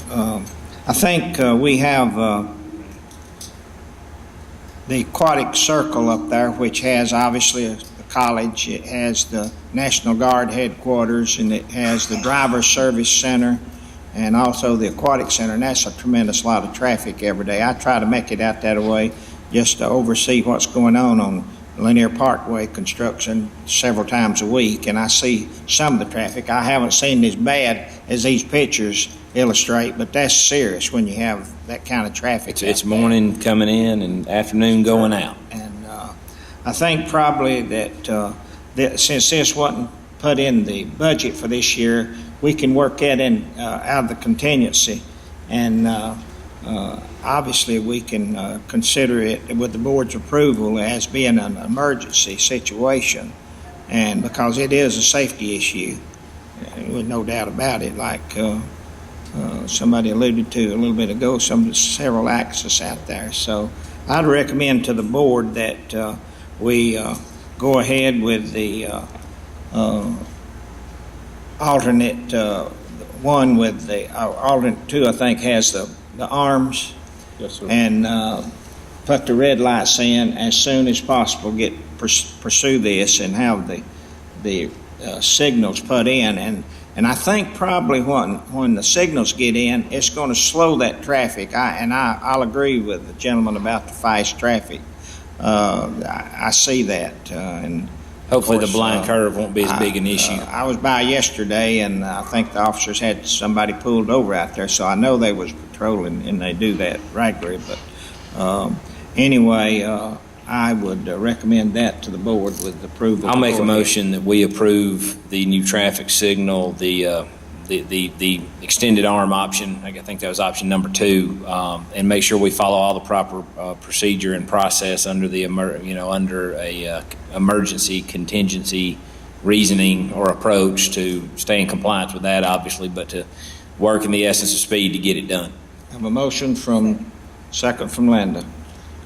I think we have the aquatic circle up there, which has obviously a college. It has the National Guard headquarters, and it has the driver service center, and also the aquatic center. And that's a tremendous lot of traffic every day. I try to make it out that way just to oversee what's going on Lanier Parkway construction several times a week, and I see some of the traffic. I haven't seen as bad as these pictures illustrate, but that's serious when you have that kind of traffic. It's morning coming in and afternoon going out. And I think probably that since this wasn't put in the budget for this year, we can work that in out of the contingency, and obviously we can consider it with the board's approval as being an emergency situation, and because it is a safety issue, with no doubt about it, like somebody alluded to a little bit ago, several accidents out there. So I'd recommend to the board that we go ahead with the alternate one with the alternate 2, I think, has the arms. Yes, sir. And put the red lights in as soon as possible. Pursue this and have the signals put in, and I think probably when the signals get in, it's going to slow that traffic. I'll agree with the gentleman about the fast traffic. I see that, and hopefully the blind curve won't be as big an issue. I was by yesterday, and I think the officers had somebody pulled over out there, so I know they was patrolling, and they do that regularly. But anyway, I would recommend that to the board with approval. I'll make a motion that we approve the new traffic signal, the extended arm option. I think that was option number 2, and make sure we follow all the proper procedure and process under the under a emergency contingency reasoning or approach to stay in compliance with that, obviously, but to work in the essence of speed to get it done. I have a motion second from Linda.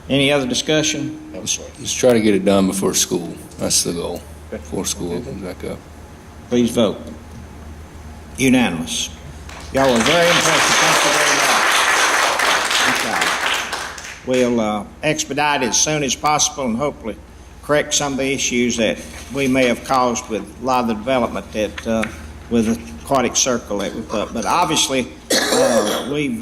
Any other discussion? Let's try to get it done before school. That's the goal, before school opens back up. Please vote. Unanimous. Y'all are very impressive. Thank you very much. Okay. We'll expedite it as soon as possible and hopefully correct some of the issues that we may have caused with a lot of the development that with the aquatic circle that we put. But obviously, we've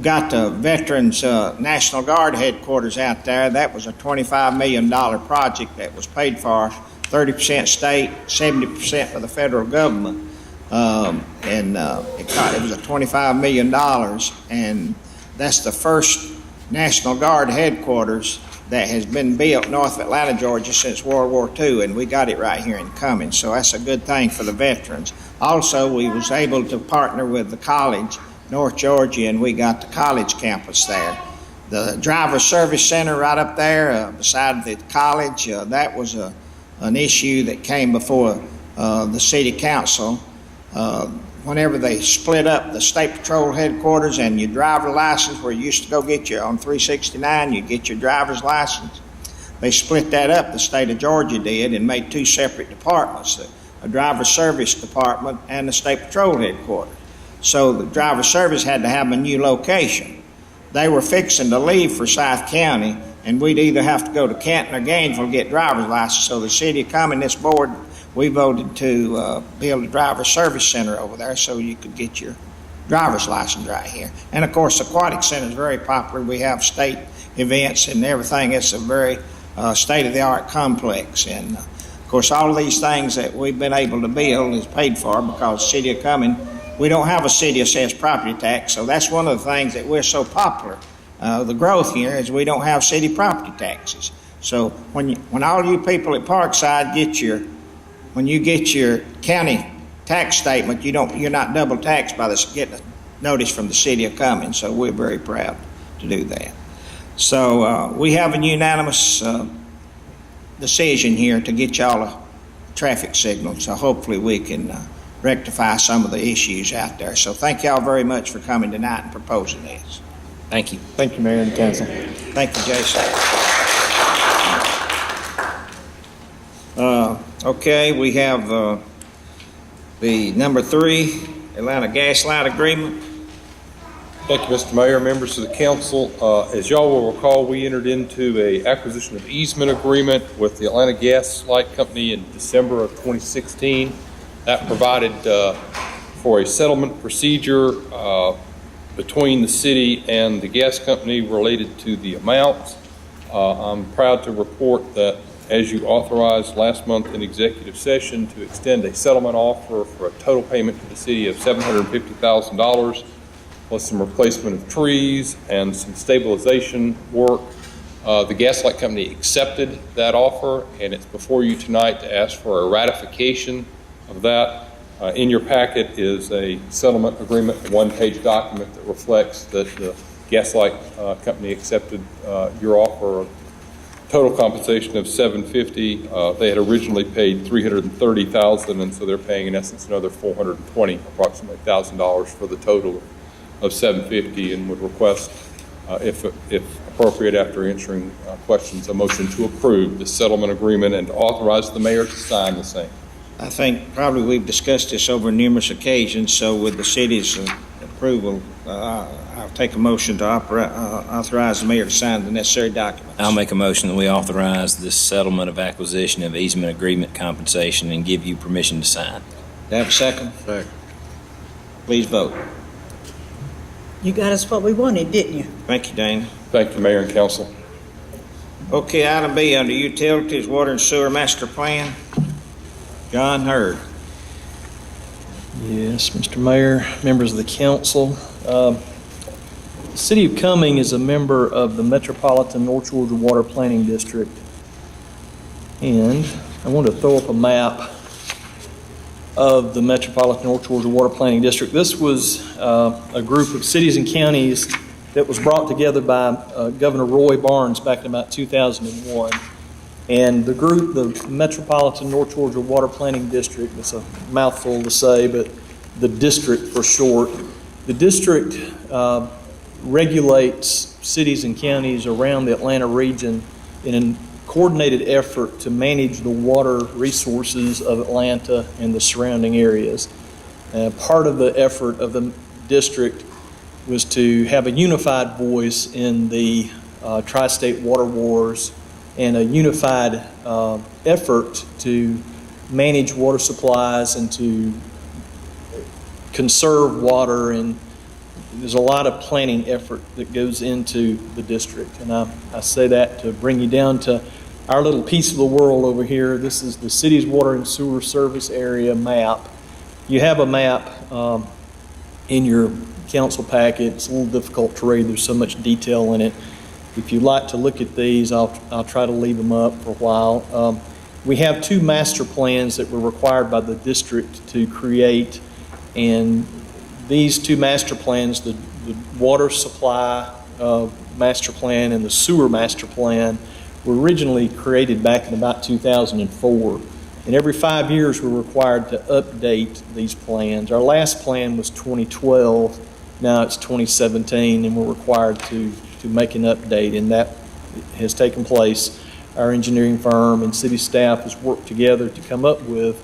got the Veterans National Guard headquarters out there. That was a $25 million project that was paid for 30% state, 70% of the federal government. It was a $25 million, and that's the first National Guard headquarters that has been built north of Atlanta, Georgia since World War II, and we got it right here in Cumming, so that's a good thing for the veterans. Also, we was able to partner with the college, North Georgia, and we got the college campus there. The driver service center right up there beside the college, that was an issue that came before the city council. Whenever they split up the state patrol headquarters and your driver license, where you used to go get your on 369, you get your driver's license. They split that up, the state of Georgia did, and made two separate departments, a driver service department and the state patrol headquarters. So the driver service had to have a new location. They were fixing to leave for South County, and we'd either have to go to Canton or Gainesville to get driver's license. So the city of Cumming, this board, we voted to build a driver service center over there so you could get your driver's license right here. And of course, the aquatic center is very popular. We have state events and everything. It's a very state-of-the-art complex. And of course, all of these things that we've been able to build is paid for because the city of Cumming, we don't have a city assessed property tax. So that's one of the things that we're so popular. The growth here is we don't have city property taxes. So when all you people at Parkside when you get your county tax statement, you're not double taxed by getting a notice from the city of Cumming. So we're very proud to do that. So we have a unanimous decision here to get y'all a traffic signal. So hopefully we can rectify some of the issues out there. So thank y'all very much for coming tonight and proposing this. Thank you. Thank you, Mayor and Council. Thank you, Jason. Okay, we have the number 3 Atlanta Gas Line Agreement. Thank you, Mr. Mayor, members of the council. As y'all will recall, we entered into a acquisition of easement agreement with the Atlanta Gas Light Company in December of 2016. That provided for a settlement procedure between the city and the gas company related to the amounts. I'm proud to report that as you authorized last month in executive session to extend a settlement offer for a total payment to the city of $750,000 plus some replacement of trees and some stabilization work. The Gas Light Company accepted that offer, and it's before you tonight to ask for a ratification of that. In your packet is a settlement agreement, a one-page document that reflects that the Gas Light Company accepted your offer of total compensation of $750,000. They had originally paid $330,000, and so they're paying in essence another approximately $1,000 for the total of $750,000, and would request, if appropriate after answering questions, a motion to approve the settlement agreement and to authorize the mayor to sign the same. I think probably we've discussed this over numerous occasions, so with the city's approval, I'll take a motion to authorize the mayor to sign the necessary documents. I'll make a motion that we authorize this settlement of acquisition of easement agreement compensation and give you permission to sign. Do I have a second? Second. Please vote. You got us what we wanted, didn't you? Thank you, Dana. Thank you, Mayor and Council. Okay, item B, under Utilities, Water and Sewer Master Plan. John Hurd. Yes, Mr. Mayor, members of the council. The City of Cumming is a member of the Metropolitan North Georgia Water Planning District. And I want to throw up a map of the Metropolitan North Georgia Water Planning District. This was a group of cities and counties that was brought together by Governor Roy Barnes back in about 2001. And the group, the Metropolitan North Georgia Water Planning District, it's a mouthful to say, but the district for short. The district regulates cities and counties around the Atlanta region in a coordinated effort to manage the water resources of Atlanta and the surrounding areas. Part of the effort of the district was to have a unified voice in the tri-state water wars and a unified effort to manage water supplies and to conserve water. And there's a lot of planning effort that goes into the district. And I say that to bring you down to our little piece of the world over here. This is the city's water and sewer service area map. You have a map in your council packet. It's a little difficult to read. There's so much detail in it. If you'd like to look at these, I'll try to leave them up for a while. We have 2 master plans that were required by the district to create, and these 2 master plans, the water supply master plan and the sewer master plan, were originally created back in about 2004. And every 5 years we're required to update these plans. Our last plan was 2012, now it's 2017, and we're required to make an update, and that has taken place. Our engineering firm and city staff has worked together to come up with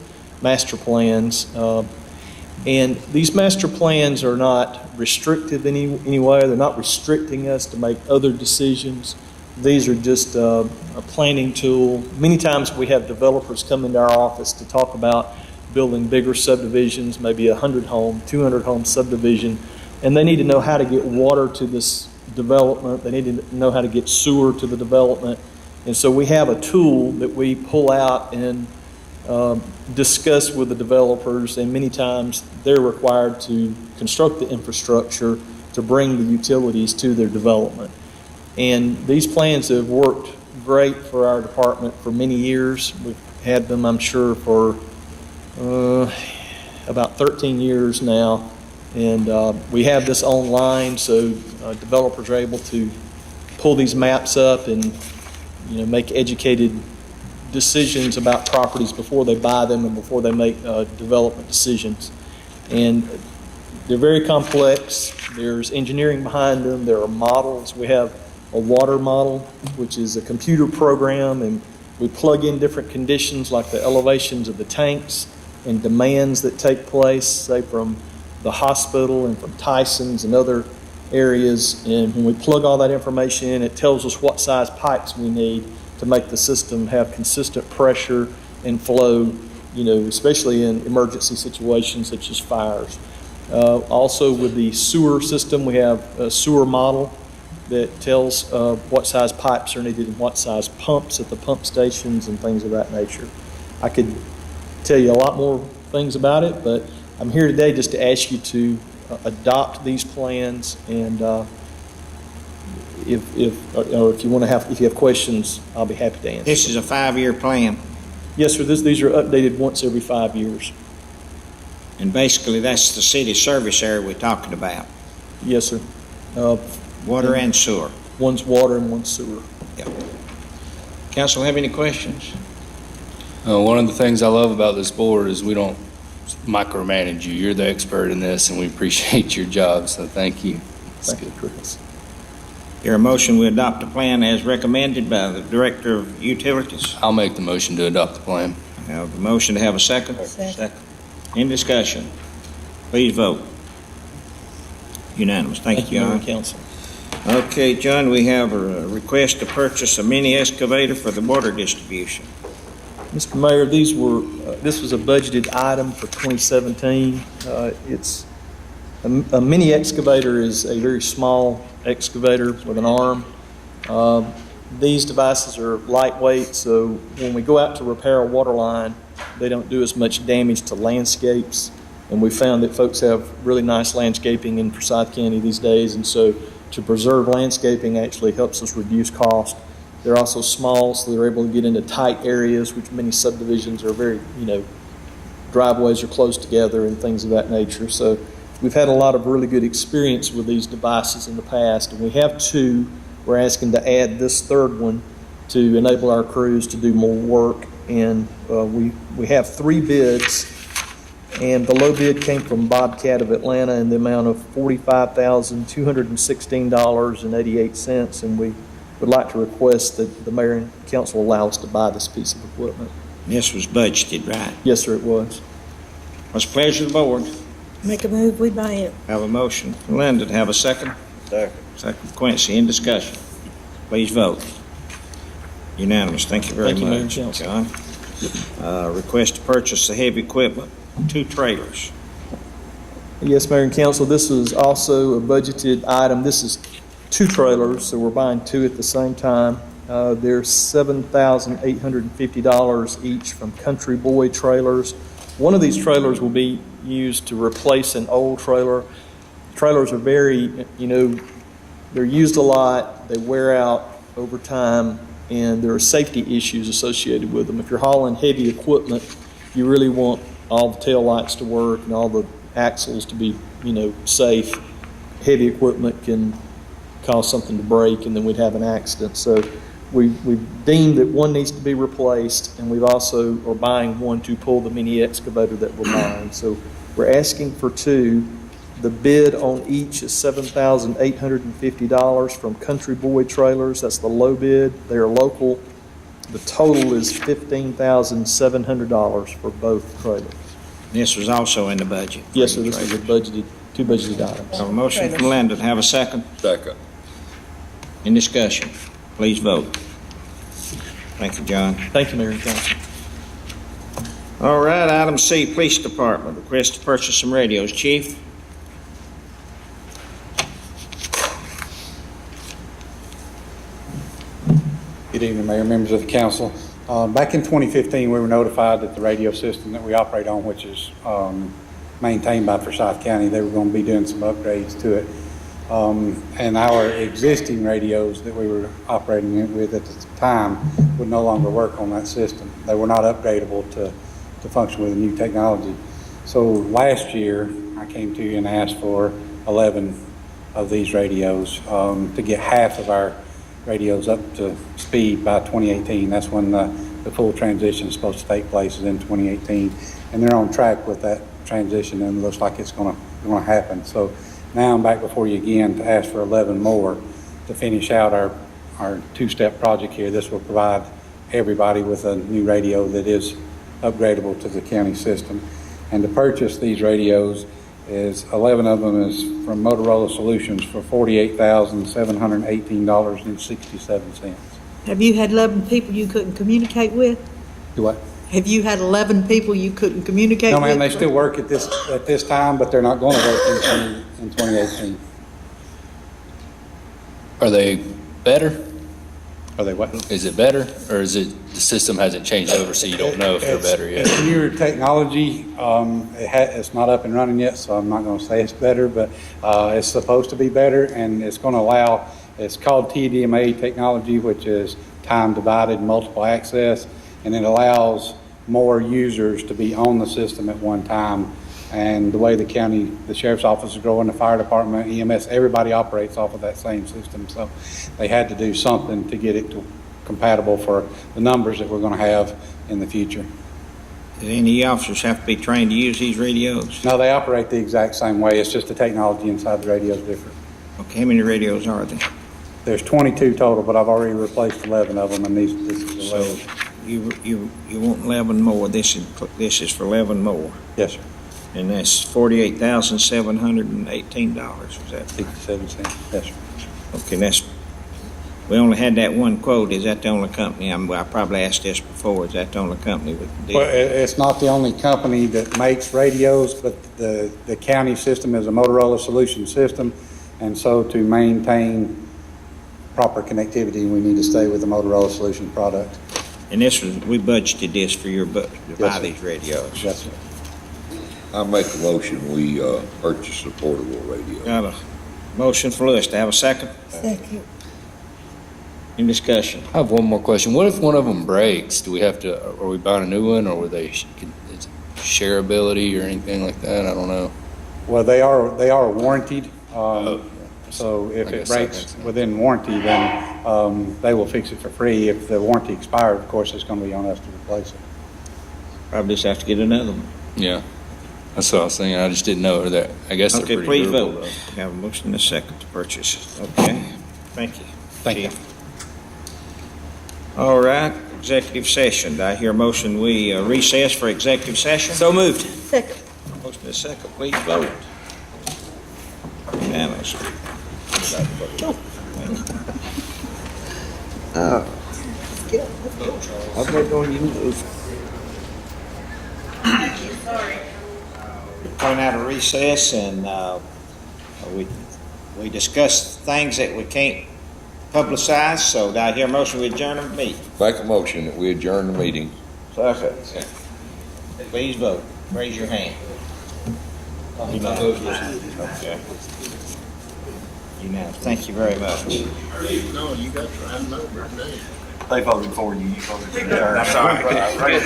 master plans. And these master plans are not restrictive in any way. They're not restricting us to make other decisions. These are just a planning tool. Many times we have developers come into our office to talk about building bigger subdivisions, maybe 100-home, 200-home subdivision, and they need to know how to get water to this development. They need to know how to get sewer to the development. And so we have a tool that we pull out and discuss with the developers, and many times they're required to construct the infrastructure to bring the utilities to their development. And these plans have worked great for our department for many years. We've had them, I'm sure, for about 13 years now. And we have this online, so developers are able to pull these maps up and make educated decisions about properties before they buy them and before they make development decisions. And they're very complex. There's engineering behind them. There are models. We have a water model, which is a computer program, and we plug in different conditions like the elevations of the tanks and demands that take place, say from the hospital and from Tyson's and other areas. And when we plug all that information in, it tells us what size pipes we need to make the system have consistent pressure and flow, especially in emergency situations such as fires. Also with the sewer system, we have a sewer model that tells what size pipes are needed and what size pumps at the pump stations and things of that nature. I could tell you a lot more things about it, but I'm here today just to ask you to adopt these plans, and if you have questions, I'll be happy to answer. This is a 5-year plan. Yes, sir. These are updated once every 5 years. And basically, that's the city service area we're talking about. Yes, sir. Water and sewer. One's water and one's sewer. Yeah. Council have any questions? One of the things I love about this board is we don't micromanage you. You're the expert in this, and we appreciate your job, so thank you. Thank you, Chris. Your motion, we adopt the plan as recommended by the Director of Utilities. I'll make the motion to adopt the plan. I have a motion to have a second. Second. In discussion. Please vote. Unanimous. Thank you, John. Council. Okay, John, we have a request to purchase a mini excavator for the water distribution. Mr. Mayor, this was a budgeted item for 2017. It's a mini excavator is a very small excavator with an arm. These devices are lightweight, so when we go out to repair a water line, they don't do as much damage to landscapes. And we found that folks have really nice landscaping in Forsyth County these days, and so to preserve landscaping actually helps us reduce cost. They're also small, so they're able to get into tight areas, which many subdivisions are very, driveways are close together and things of that nature. So we've had a lot of really good experience with these devices in the past, and we have 2. We're asking to add this 3rd one to enable our crews to do more work. And we have 3 bids, and the low bid came from Bobcat of Atlanta in the amount of $45,216.88, and we would like to request that the mayor and council allow us to buy this piece of equipment. This was budgeted, right? Yes, sir, it was. What's the pleasure of the board? Make a move, we buy it. Have a motion. Linda, to have a second? Second. Second, Quincy. In discussion. Please vote. Unanimous. Thank you very much, John. Request to purchase the heavy equipment, 2 trailers. Yes, Mayor and Council, this is also a budgeted item. This is 2 trailers, so we're buying 2 at the same time. They're $7,850 each from Country Boy Trailers. One of these trailers will be used to replace an old trailer. Trailers are very, they're used a lot, they wear out over time, and there are safety issues associated with them. If you're hauling heavy equipment, you really want all the tail lights to work and all the axles to be, safe. Heavy equipment can cause something to break, and then we'd have an accident. So we've deemed that one needs to be replaced, and we've also are buying one to pull the mini excavator that we're buying. So we're asking for two. The bid on each is $7,850 from Country Boy Trailers. That's the low bid. They are local. The total is $15,700 for both trailers. This was also in the budget. Yes, sir. This is two budgeted items. I have a motion from Linda to have a second. Second. In discussion, please vote. Thank you, John. Thank you, Mayor and Council. All right, item C, Police Department, request to purchase some radios. Chief? Good evening, Mayor, members of the council. Back in 2015, we were notified that the radio system that we operate on, which is maintained by Forsyth County, they were going to be doing some upgrades to it. And our existing radios that we were operating with at the time would no longer work on that system. They were not upgradable to function with the new technology. So last year, I came to you and asked for 11 of these radios to get half of our radios up to speed by 2018. That's when the full transition is supposed to take place, is in 2018. And they're on track with that transition, and it looks like it's going to happen. So now I'm back before you again to ask for 11 more to finish out our two-step project here. This will provide everybody with a new radio that is upgradable to the county system. And to purchase these radios is 11 of them is from Motorola Solutions for $48,718.67. Have you had 11 people you couldn't communicate with? Do what? Have you had 11 people you couldn't communicate No, with? ma'am, they still work at this time, but they're not going to work in 2018. Are they better? Are they what? Is it better, or is it the system hasn't changed over, so you don't know if they're better yet? It's newer technology. It's not up and running yet, so I'm not going to say it's better, but it's supposed to be better, and it's going to allow, it's called TDMA technology, which is time divided multiple access, and it allows more users to be on the system at one time. And the way the county, the sheriff's office is growing, the fire department, EMS, everybody operates off of that same system. So they had to do something to get it compatible for the numbers that we're going to have in the future. Do any officers have to be trained to use these radios? No, they operate the exact same way. It's just the technology inside the radio is different. Okay, how many radios are there? There's 22 total, but I've already replaced 11 of them, and this is 11. So you want 11 more. This is for 11 more. Yes, sir. And that's $48,718. Is that 67 cents? Yes, sir. Okay? We only had that one quote. Is that the only company? I probably asked this before. Is that the only company with the deal? Well, it's not the only company that makes radios, but the county system is a Motorola Solutions system, and so to maintain proper connectivity, we need to stay with the Motorola Solutions product. And we budgeted this for your to buy these radios. Yes, sir. I make a motion, we purchase a portable radio. Got a motion for Lewis. To have a second? Second. In discussion. I have one more question. What if one of them breaks? Do we have to, are we buying a new one, or is it shareability or anything like that? I don't know. Well, they are warranted. So if it breaks within warranty, then they will fix it for free. If the warranty expires, of course, it's going to be on us to replace it. Probably just have to get another one. Yeah. That's what I was thinking. I just didn't know that. I guess Okay, they're pretty please durable, vote. though. We have a motion and a second to purchase. Okay, thank you. Thank you. All right, executive session. Do I hear a motion we recess for executive session? So moved. Second. Motion and a second, please vote. Unanimous. I'll vote on you move. Sorry. Coming out of recess, and we discussed things that we can't publicize, so do I hear a motion we adjourn the meeting? Make a motion that we adjourn the meeting. Second. Please vote. Raise your hand. Okay. Unanimous. Thank you very much. No, you got to right number. They voted for you, you voted for I'm sorry.